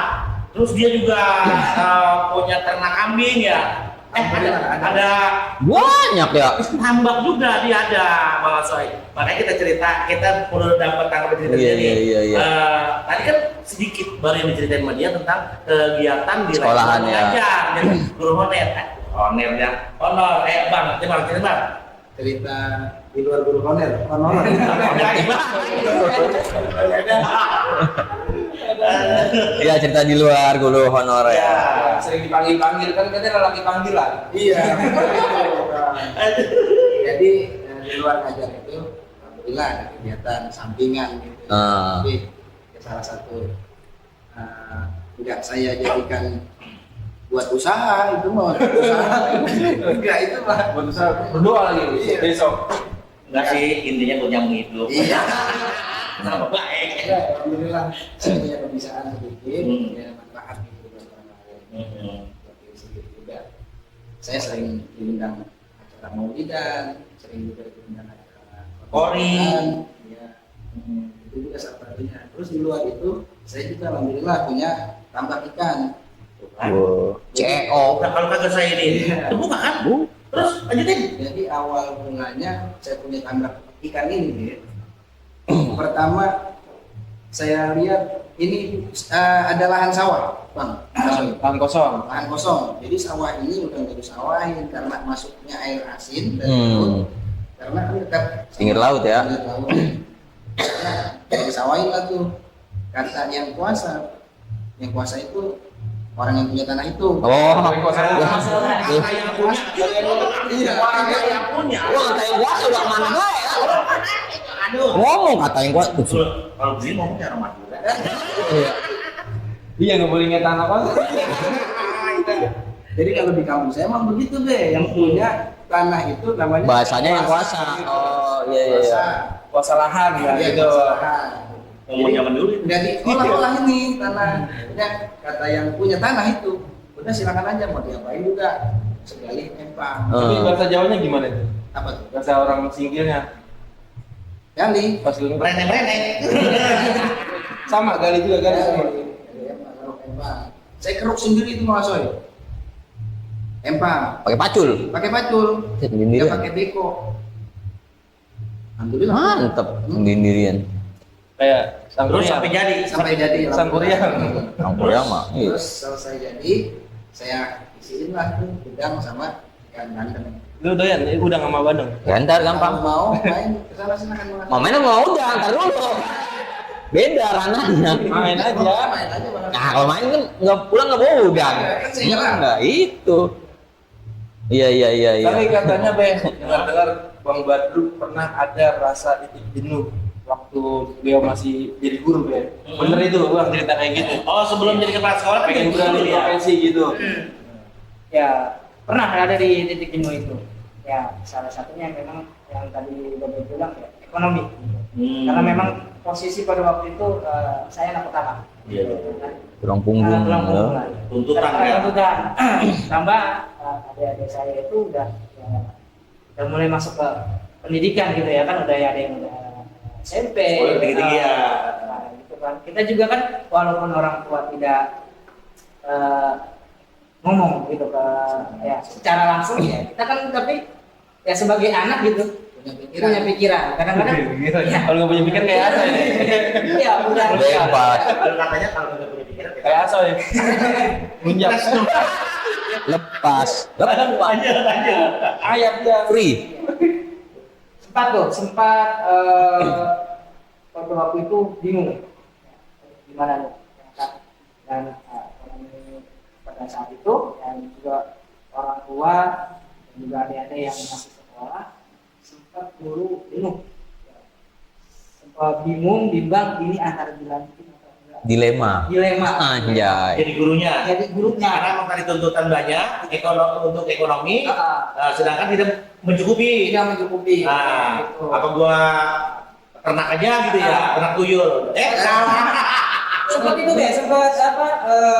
terus dia juga punya ternak kambing ya. Ada Banyak ya. tambak juga dia ada Bang Asoy. Makanya kita perlu dapat tanggapan cerita Iya, dia nih. iya. Tadi kan sedikit baru yang diceritain sama dia tentang kegiatan di Sekolahan ya. mengajar, guru honor. Honor, Bang, cerita. Cerita di luar guru honor. Iya, cerita di luar guru honor ya. Sering dipanggil-panggil kan katanya lelaki panggilan. Iya. Jadi di luar ngajar itu alhamdulillah ada kegiatan sampingan gitu. Tapi salah satu enggak saya jadikan buat usaha itu mah usaha. Enggak itu mah Buat usaha berdoa lagi Iya. besok. Enggak sih, intinya buat nyambung hidup. Iya. Nama baik. Ya, alhamdulillah saya punya kebiasaan sedikit Hmm. ya manfaat gitu buat orang lain. Buat diri sendiri juga. Saya sering diundang acara maulidan, sering juga diundang acara Kori. ya. Itu juga salah satunya. Terus di luar itu saya juga alhamdulillah punya tambak ikan. CEO. Nah, kalau kagak saya ini, Iya. itu buka kan? Terus lanjutin. Jadi awal mulanya saya punya tambak ikan ini gitu. Pertama saya lihat ini ada lahan sawah, Bang. Lahan kosong. Lahan kosong. Jadi sawah ini udah nggak disawahin karena masuknya air asin dari laut. Karena kan dekat Pinggir laut ya. pinggir laut. Nah, disawahin lah tuh. Kata yang kuasa itu orang yang punya tanah itu. Oh. Kata yang punya. Iya. Kata yang punya. Wah, kata yang kuasa udah kemana bae. Aduh. Ngomong kata yang kuasa. Kalau begini ngomongnya ramah juga. Iya, nggak boleh ngetan apa? Jadi kalau di kampung saya emang begitu deh, yang punya tanah itu namanya Bahasanya yang kuasa. Oh, iya. Kuasa lahan ya, Iya, gitu. kuasa. Ngomong zaman dulu. Jadi olah ini tanah. Ya, kata yang punya tanah itu, udah silakan aja mau diapain juga, segali empang. Tapi bahasa Jawanya gimana tuh? Apa tuh? Bahasa orang Singkilnya. Gali. Pas lu Merene. sama gali juga gali sama. Empang. Saya keruk sendiri itu Mas Soy. Empang. Pakai pacul. Pakai pacul. Sendirian. Dia pakai beko. Alhamdulillah. Mantep sendirian. Kayak Terus sangkuriang. sampai jadi. Sampai jadi. Sangkuriang. Sangkuriang mah. Iya. Terus selesai jadi, saya isiin lah tuh udang sama ikan bandeng. Lu doyan udang sama bandeng. Ya ntar gampang. Kalau mau main kesana silakan Mas. Mau main mau udah, ntar dulu. Beda ranahnya. Main aja. Main aja Bang. Nah kalau main kan nggak pulang nggak bawa udang. Kan saya nyerah. Enggak itu. Iya. Tapi katanya dengar-dengar Bang Badru pernah ada rasa titik jenuh waktu waktu beliau masih jadi guru ya. Bener itu bang cerita kayak gitu. Oh, sebelum jadi kepala sekolah kan Pengen jadi beralih guru ya. profesi gitu. Ya pernah ada di titik jenuh itu. Ya salah satunya memang yang tadi Bapak bilang ya ekonomi. Karena memang posisi pada waktu itu saya anak pertama. Iya. Tulang punggung. Tulang punggung ya. lah. Tuntutan Karena ya. tuntutan. Tambah adik-adik saya itu udah mulai masuk ke pendidikan gitu ya kan, udah ada yang udah SMP. Sekolah tinggi-tinggi ya. Nah, gitu kan. Kita juga kan walaupun orang tua tidak ngomong gitu ke ya secara langsung ya kita kan, tapi ya sebagai anak gitu punya pikiran kadang-kadang ya, Kalau nggak punya pikir kayak apa ya? iya udah Lepas. Kalau katanya kalau nggak punya pikiran Kayak asal ya. Munjak. Lepas. aja. Ayat dia. Free. sempat pada waktu itu bingung gimana nih dan ekonomi pada saat itu dan juga orang tua dan juga adik-adik yang masih sekolah sempat dulu bingung, sempat bingung bimbang ini antara dilanjutin atau enggak, dilema Anjay. Jadi gurunya. jadi gurunya Karena memang tadi tuntutan banyak untuk ekonomi, sedangkan tidak mencukupi. tidak mencukupi. Nah, Gitu. apa gua ternak aja gitu ya, ternak tuyul. Salah. Sempat itu deh,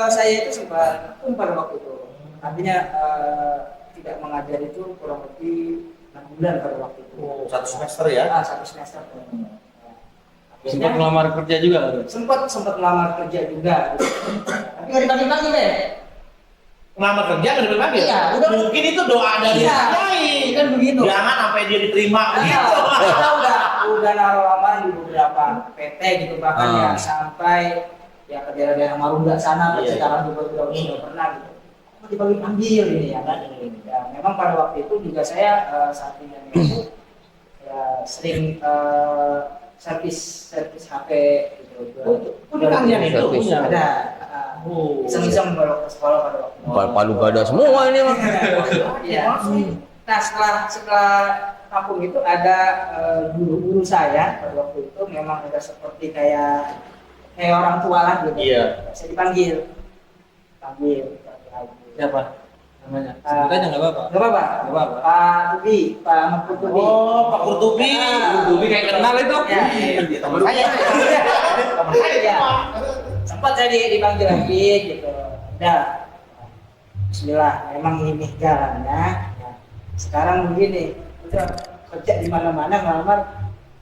saya itu sempat pada waktu itu. Artinya tidak mengajar itu kurang lebih 6 bulan pada waktu itu. Satu semester ya. Satu semester. Sempat melamar kerja juga. Sempat melamar kerja juga. Tapi nggak dipanggil deh. Ngelamar kerja nggak dipanggil. Iya, udah. Mungkin itu doa dari Iya, lain. kan begitu. Jangan sampai dia diterima gitu. Kita udah naruh lamaran di beberapa PT gitu bahkan ya sampai ya ke daerah-daerah Marunda sana, Iya, sekarang juga sudah pernah gitu. Kok dipanggil ini ya kan? Ya, memang pada waktu itu juga saya sampingnya itu ya, sering servis HP gitu. Dipanggil itu. Ada iseng-iseng baru ke sekolah pada waktu itu. Palu gada semua ini mah. Iya. Nah setelah kampung itu ada guru-guru saya pada waktu itu memang ada seperti kayak orang tua lah gitu. Iya. Saya dipanggil. Siapa namanya? Sebut aja nggak apa-apa. Nggak apa-apa. Nggak apa-apa. Pak Tubi, Pak Ahmad Tubi. Oh, Pak Kurtubi. Kurtubi kayak kenal itu. Ya. Teman saya. Teman saya. Ya. Sempat saya dipanggil lagi gitu. Udah. Bismillah, memang ini jalannya. Ya. Sekarang begini, udah kerja di mana-mana ngelamar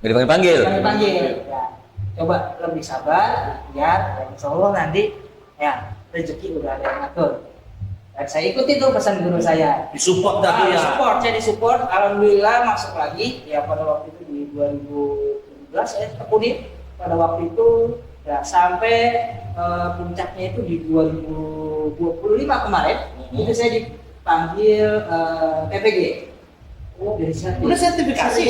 Nggak dipanggil. dipanggil. Ya. Coba lebih sabar, ya, insya Allah nanti ya rezeki udah ada yang ngatur. Dan saya ikut itu pesan guru saya. Disupport tadi ya. Saya disupport, alhamdulillah masuk lagi. Ya pada waktu itu di 2017 saya tekuni pada waktu itu ya sampai puncaknya itu di 2025 kemarin. Itu saya dipanggil PPG. Oh, dari Udah sertifikasi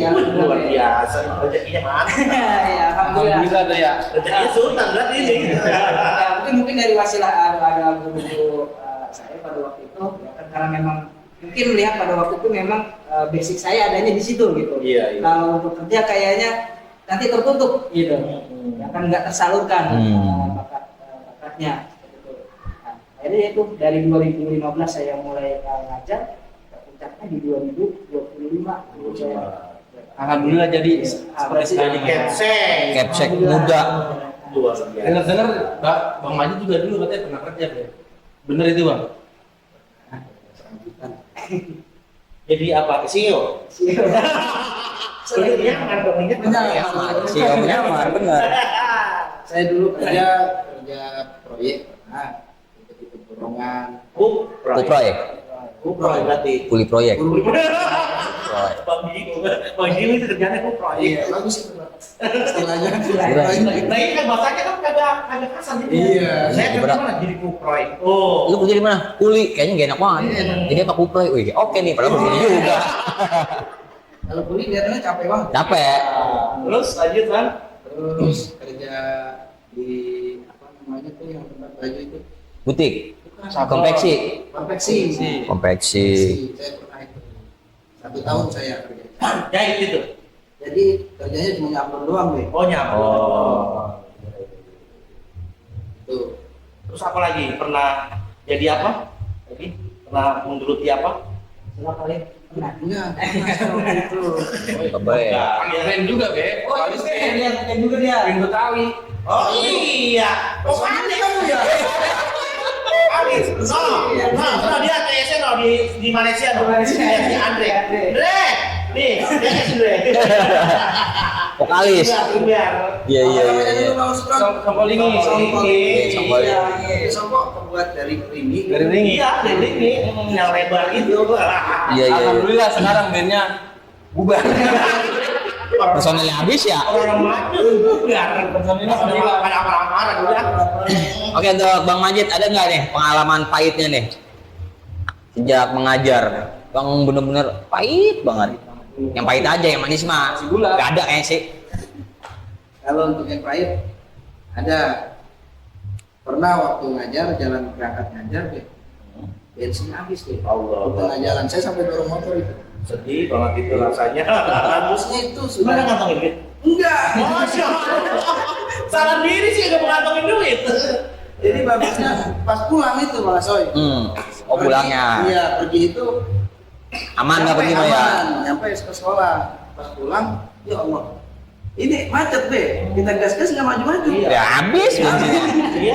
ya. Luar biasa. Rezekinya mana? Ya, alhamdulillah. Alhamdulillah tuh ya. Rezekinya sultan berarti ini. Ya, mungkin dari wasilah ada guru saya pada waktu itu ya kan, karena memang mungkin melihat pada waktu itu memang basic saya adanya di situ gitu. Iya, iya. Kalau untuk kerja kayaknya nanti tertutup gitu. Ya kan nggak tersalurkan bakatnya gitu. Nah, akhirnya itu dari 2015 saya mulai ngajar, puncaknya di 2025 dulu saya. Alhamdulillah jadi seperti Jadi sekarang. Capsek muda. Luar biasa. Dengar-dengar Bang Majid juga dulu katanya pernah kerja ya. Bener itu Bang? Jadi apa? CEO. Nyaman dong, ingat Benar. Si Om Nyamar, bener. Saya dulu kerja proyek pernah, ikut borongan. Kuproyek. Kuproyek berarti. Kuli proyek. Bang Jimmy itu kerjanya kuproyek. Iya, bagus itu Pak. Istilahnya. Nah ini kan bahasanya kan kagak kasar gitu. Iya. Saya kerja Berat. mana jadi kuproyek. Oh. Lu kerja di mana? Kuli, kayaknya gak enak banget. Jadi apa kuproyek? Wih, oke nih, padahal begini juga. Kalau kulit kelihatannya capek banget. Capek. Terus lanjut kan? Terus kerja di apa namanya tuh yang tempat baju itu Butik. Konveksi. konveksi. Konveksi. Saya pernah itu 1 tahun saya kerja. Jahit itu. Jadi kerjanya cuma upload doang, Be. Oh nyampe. Tuh. Terus apa lagi? Pernah jadi apa? Jadi pernah menggeluti apa? Coba kali. Enggak, itu. Kebaik. Keren juga, Be. Oh, itu kan juga dia. Keren Betawi. Oh iya. Oh pandai kamu ya. Pandai. No, dia TSN no di Malaysia no. Si Andre. Andre. Nih, dia si Andre. Vokalis. Iya iya iya. Sampolingi. Songkok terbuat dari ringi. Dari ringi. Iya, ini yang lebar itu. Iya iya. Alhamdulillah sekarang bandnya bubar. Personelnya habis ya. Orang maju bubar. Personilnya pada hilang. Pada marah-marah udah. Oke, untuk Bang Majid ada nggak nih pengalaman pahitnya nih sejak mengajar? Bang bener-bener pahit banget. Yang pahit aja, yang manis mah nggak ada kayaknya sih. Kalau untuk yang pahit ada, pernah waktu ngajar jalan berangkat ngajar, Be. Bensin habis, Be. Allah. Tengah jalan saya sampai dorong motor itu. Sedih banget itu rasanya. Harusnya itu Mana sudah ngantongin duit? enggak. Masya Allah. Salah diri sih gak mau ngantongin duit. Jadi bagusnya pas pulang itu malah Soy. Oh pulangnya Iya, pergi itu aman nggak pergi mah ya? aman, nyampe ke sekolah. Pas pulang, ya Allah. Ini macet, Be. Kita gas-gas nggak maju-maju. Iya. Ya habis bensinnya. Iya.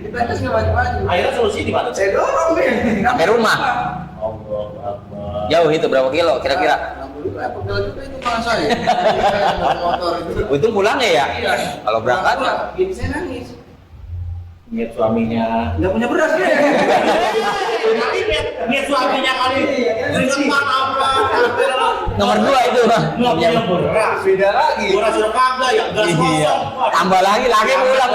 Kita gas nggak maju-maju. Akhirnya solusi di mana? Saya dorong, Be. Sampai rumah. Allah Akbar. Jauh itu berapa kilo kira-kira? Alhamdulillah, pegel juga itu malah saya. Motor itu. Untung pulang ya? Iya. Kalau berangkat? Pulang, gini saya nangis. Niat suaminya. Nggak punya beras, Be. Niat suaminya kali. Keringetan apa? Nomor 2 itu bang. Nggak punya beras. Beda lagi. Beras sudah kagak ya. Gas Iya. kosong. Tambah lagi pulang.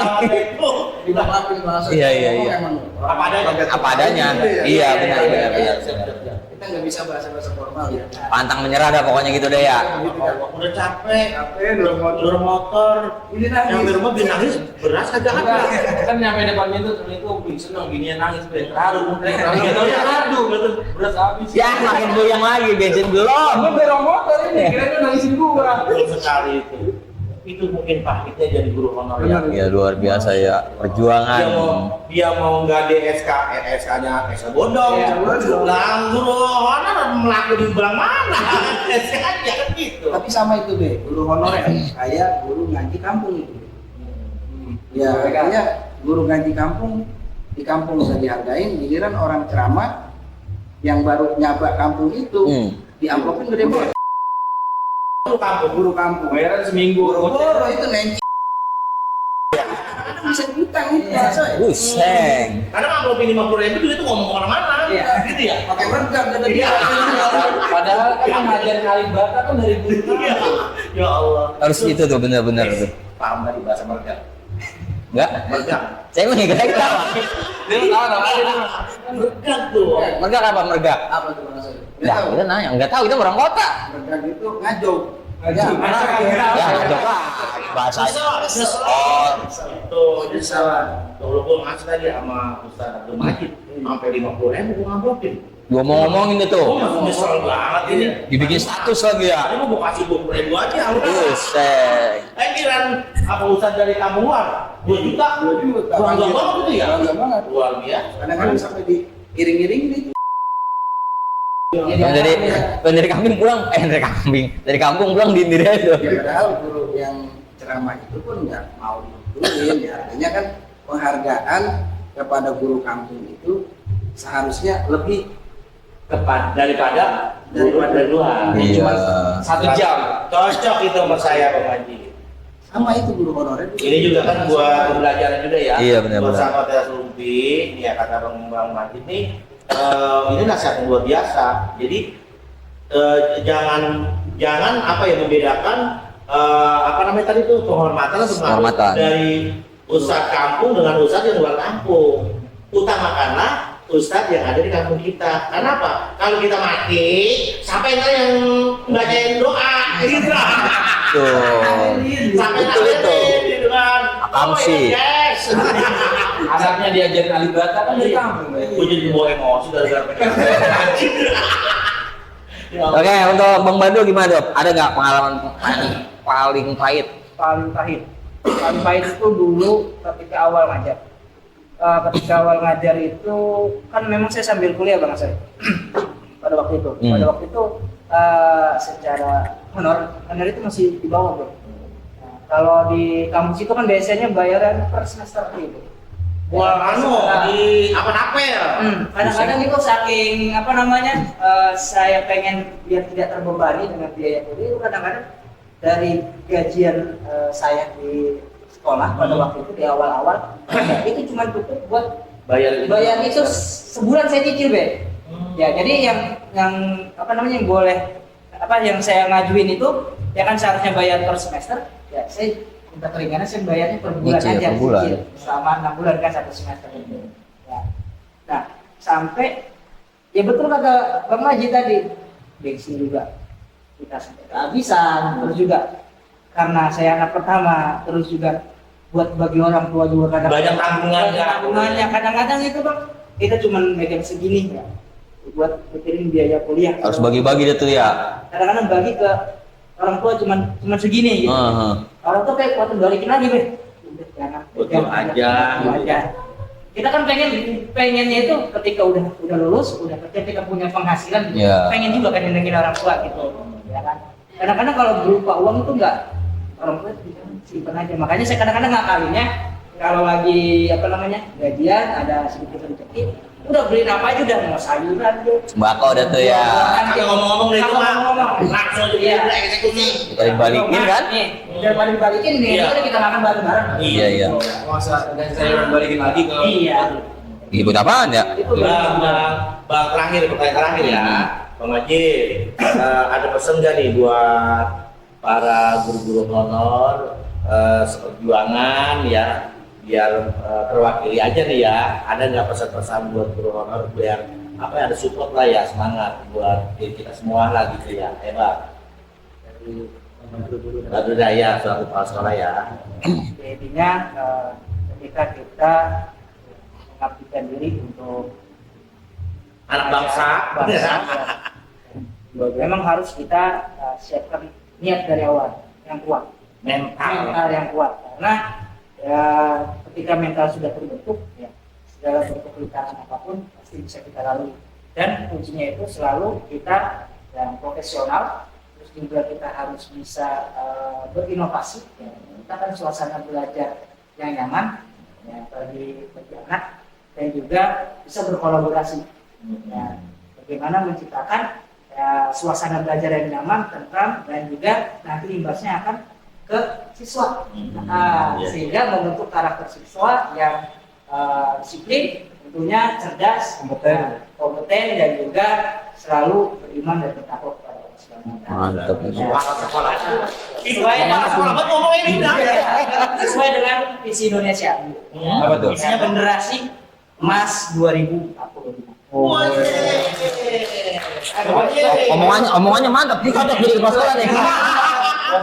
Dimaafin malah saya. Iya, iya, iya. Emang. Apa adanya? Apa adanya? Iya benar. Kita nggak bisa bahasa-bahasa formal ya. Pantang menyerah dah pokoknya gitu deh ya. Udah capek. Capek, dorong Dorong motor. Ini nangis. Yang di rumah dia nangis. Beras kagak ada. Kan nyampe depan pintu ternyata wih seneng bininya nangis Be. Terharu mungkin. Nggak tahu ya terharu. Beras habis. Ya makin goyang lagi bensin belum. Gua dorong motor ini. Kira-kira nangisin gua. Betul sekali itu. Itu mungkin pahitnya jadi guru honor ya. Ya luar biasa ya perjuangan. Dia mau nggak SK-nya SK bodong. Lah guru honor melaku di belang mana? SK-nya kan gitu. Tapi sama itu, Be. Guru honorer kayak guru ngaji kampung itu. Ya, makanya guru ngaji kampung di kampung bisa dihargain, giliran orang ceramah yang baru nyaba kampung itu diamplopin gede banget. Guru kampung. Bayaran seminggu. Boro itu nenci. Bisa diutang itu ya, Soy. Buseng. Karena amplopin 50.000 itu ngomong kemana-mana. Iya. Gitu ya. Pakai mergam kata dia. Padahal kan ngajar kalibata kan dari guru. Iya. Ya Allah. Harus itu tuh benar-benar tuh. Paham tadi bahasa mereka. Enggak? Mergak. Saya mah nggak tahu. Dia tahu namanya. Mergak tuh. Mergak apa mergak? Apa tuh Bang Soy? Enggak, kita nanya. Enggak tahu itu orang kota. Mergam itu ngajo. Ngajo. Ya, ngajak lah. Bahasa. Oh, itu salah. Kalau gua ngasih tadi sama Ustaz Abdul Majid sampai 50.000 gua ngamplopin. Gua mau ngomongin itu. Oh, masih nyesel banget ini. Dibikin status lagi ya. Tadi mau gua kasih 20.000 aja. Buseng. Kiran apa Ustaz dari kampung luar? 2 juta. 2 juta. Bangga banget itu ya. Bangga banget. Luar biasa. Kadang-kadang sampai diiring-iring gitu. Dari kambing pulang, dari kampung pulang di diri aja. Ya, padahal guru yang ceramah itu pun nggak mau diturunin ya. Artinya kan penghargaan kepada guru kampung itu seharusnya lebih Tepat daripada luar. Iya. Cuma 1 jam. Cocok itu sama saya Bang Haji. sama itu guru honorer. Ini juga kan buat pembelajaran juga ya. Iya, benar-benar. Buat sahabat Teras Lumpi, ya kata Bang Majid nih, ini nasihat yang luar biasa. Jadi jangan apa ya membedakan apa namanya tadi tuh penghormatan atau Penghormatan. dari ustadz kampung dengan ustadz yang luar kampung. Utamakanlah ustadz yang ada di kampung kita. Karena apa? Kalau kita mati, sampai ntar yang bacain doa, gitu. Sampai Betul itu. gitu kan. Akamsi. Yes. Anaknya diajarin alibata kan dari kampung. Gue jadi bawa emosi gara-gara pengen. Oke, untuk Bang Badu gimana dok? Ada nggak pengalaman paling pahit? Paling pahit. Paling pahit itu dulu ketika awal ngajar. Ketika awal ngajar itu kan memang saya sambil kuliah bang saya. Pada waktu itu, secara honor itu masih di bawah bro. Nah, kalau di kampus itu kan biasanya bayaran per semester gitu. Wah, di apel. Kadang-kadang itu saking saya pengen biar tidak terbebani dengan biaya kuliah itu kadang-kadang dari gajian saya di sekolah pada waktu itu di awal-awal itu cuma cukup buat bayar itu sebulan saya cicil be. Ya jadi yang boleh yang saya ngajuin itu ya kan seharusnya bayar per semester ya saya minta keringanan saya bayarnya per bulan Cicil, aja per bulan. cicil. Selama 6 bulan kan satu semester itu ya. Nah sampai ya betul kata Bang Maji tadi bensin juga kita sampai kehabisan terus juga karena saya anak pertama terus juga buat bagi orang tua juga kadang Banyak tanggungannya. kadang-kadang itu bang kita cuma megang segini ya buat mikirin biaya kuliah Harus bagi-bagi deh tuh ya. kadang-kadang bagi ke orang tua cuma segini gitu. Orang tua kayak waktu balikin lagi be udah jangan Betul aja. kita kan pengennya itu ketika udah lulus udah kerja kita punya penghasilan pengen juga kan nyenengin orang tua gitu ya kan kadang-kadang kalau berupa uang itu enggak orang tua simpan aja makanya saya kadang-kadang ngakalinnya kalau lagi gajian ada sedikit rezeki udah beliin apa aja udah mau sayuran deh Sembako udah tuh ya. Ngomong-ngomong itu mah langsung Iya. udah eksekusi. Kita dibalikin kan? nih daripada dibalikin nih Iya. udah kita makan bareng-bareng Iya. Masa dan saya balikin lagi ke iya Ibu apaan ya? itu Bang terakhir, pertanyaan terakhir ya, Bang Majid, ada pesan nggak nih buat para guru-guru honor seperjuangan ya, biar terwakili aja nih ya, ada nggak pesan-pesan buat guru honor biar ada support lah ya, semangat buat diri kita semua lah gitu ya, hebat. Lalu daya suatu kepala sekolah ya. intinya ketika kita mengabdikan diri untuk Anak bangsa. ya. Memang harus kita siapkan niat dari awal yang kuat, mental yang kuat karena ya, ketika mental sudah terbentuk ya segala bentuk rintangan apapun pasti bisa kita lalui dan kuncinya itu selalu kita yang profesional terus juga kita harus bisa berinovasi ya. Kita kan suasana belajar yang nyaman ya, bagi anak dan juga bisa berkolaborasi ya, bagaimana menciptakan ya, suasana belajar yang nyaman, tentram dan juga nanti imbasnya akan ke siswa sehingga membentuk karakter siswa yang disiplin, tentunya cerdas, kompeten dan juga selalu beriman dan bertakwa kepada Allah Subhanahu wa Ta'ala. Mantap. Sesuai dengan visi Indonesia. Apa tuh? Visinya generasi emas 2045. Omongannya mantap nih, cocok jadi kepala sekolah nih.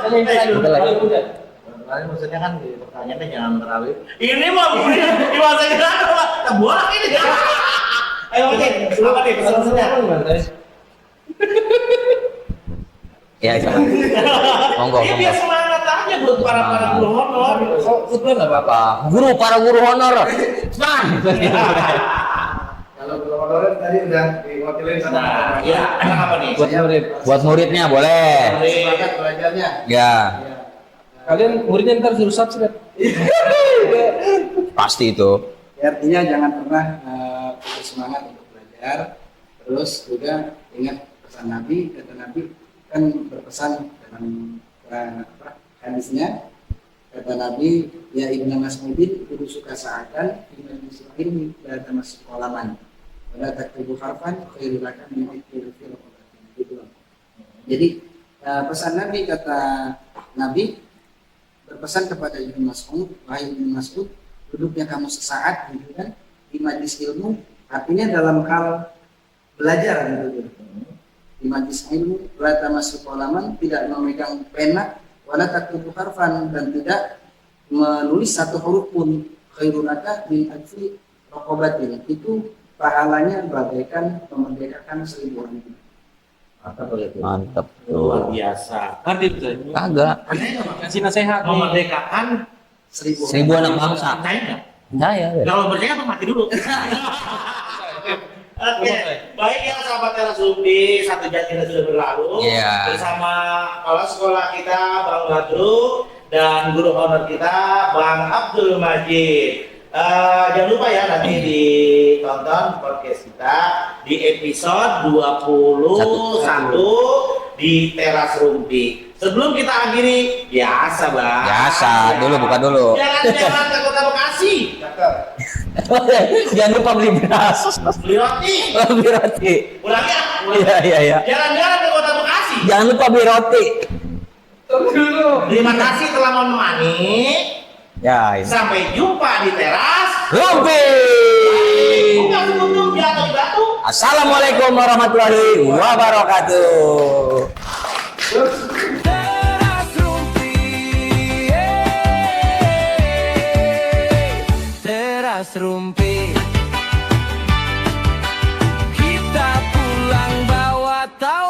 Betul lagi. Maksudnya kan di pertanyaannya jangan terlalu. Ini mah di masa kita terbuang ini. Ayo oke, apa nih pesan-pesannya? Ya, siapa? Monggo, Ini biar semangat aja buat para guru honor. Betul nggak apa-apa. Para guru honor. Nah, Kalau guru honor tadi udah diwakilin sama Nah, ya, apa nih? buat muridnya boleh. semangat belajarnya. Ya, Kalian muridnya ntar suruh subscribe. pasti itu. Ya, artinya jangan pernah putus semangat untuk belajar. Terus juga ingat pesan Nabi, kata Nabi kan berpesan dalam hadisnya, kata Nabi, ya Ibnu Mas'udin kudu suka seakan iman ini berada masuk kolaman. Wala taktubu harfan khairul laka min iktil fil gitu. Jadi pesan Nabi, kata Nabi berpesan kepada Ibnu Mas'ud, wahai Ibnu Mas'ud, duduknya kamu sesaat gitu kan di majlis ilmu, artinya dalam hal belajar gitu. Di majlis ilmu, la tamassu qalaman, tidak memegang pena, wala taktubu harfan, dan tidak menulis satu huruf pun, khairul laka min ajli raqabatin, itu pahalanya bagaikan memerdekakan 1000 orang. Mantep Luar tuh. biasa. Ngerti tuh. Kagak. Kasih nasihat nih. Memerdekakan 1000 anak bangsa. Percaya nggak? Saya. Kalau percaya apa mati dulu? Oke, baik ya sahabat Teras Rumpi, 1 jam kita sudah berlalu Iya. bersama kepala sekolah kita Bang Badru dan guru honor kita Bang Abdul Majid. Jangan lupa ya nanti ditonton podcast kita di episode 21 di Teras Rumpi. Sebelum kita akhiri, biasa Bang. Biasa, dulu buka dulu. Jalan-jalan ke Kota Bekasi. Jangan lupa beli beras. Beli roti. Beli roti. Ulang ya. Iya. Jalan-jalan ke Kota Bekasi. Jangan lupa beli roti. Terima kasih telah menemani. Ya, ini. Sampai jumpa di teras. Rumpi. Bukan sebelum jatuh di batu. Assalamualaikum warahmatullahi wabarakatuh. Teras Rumpi, Teras Rumpi, kita pulang bawa tahu.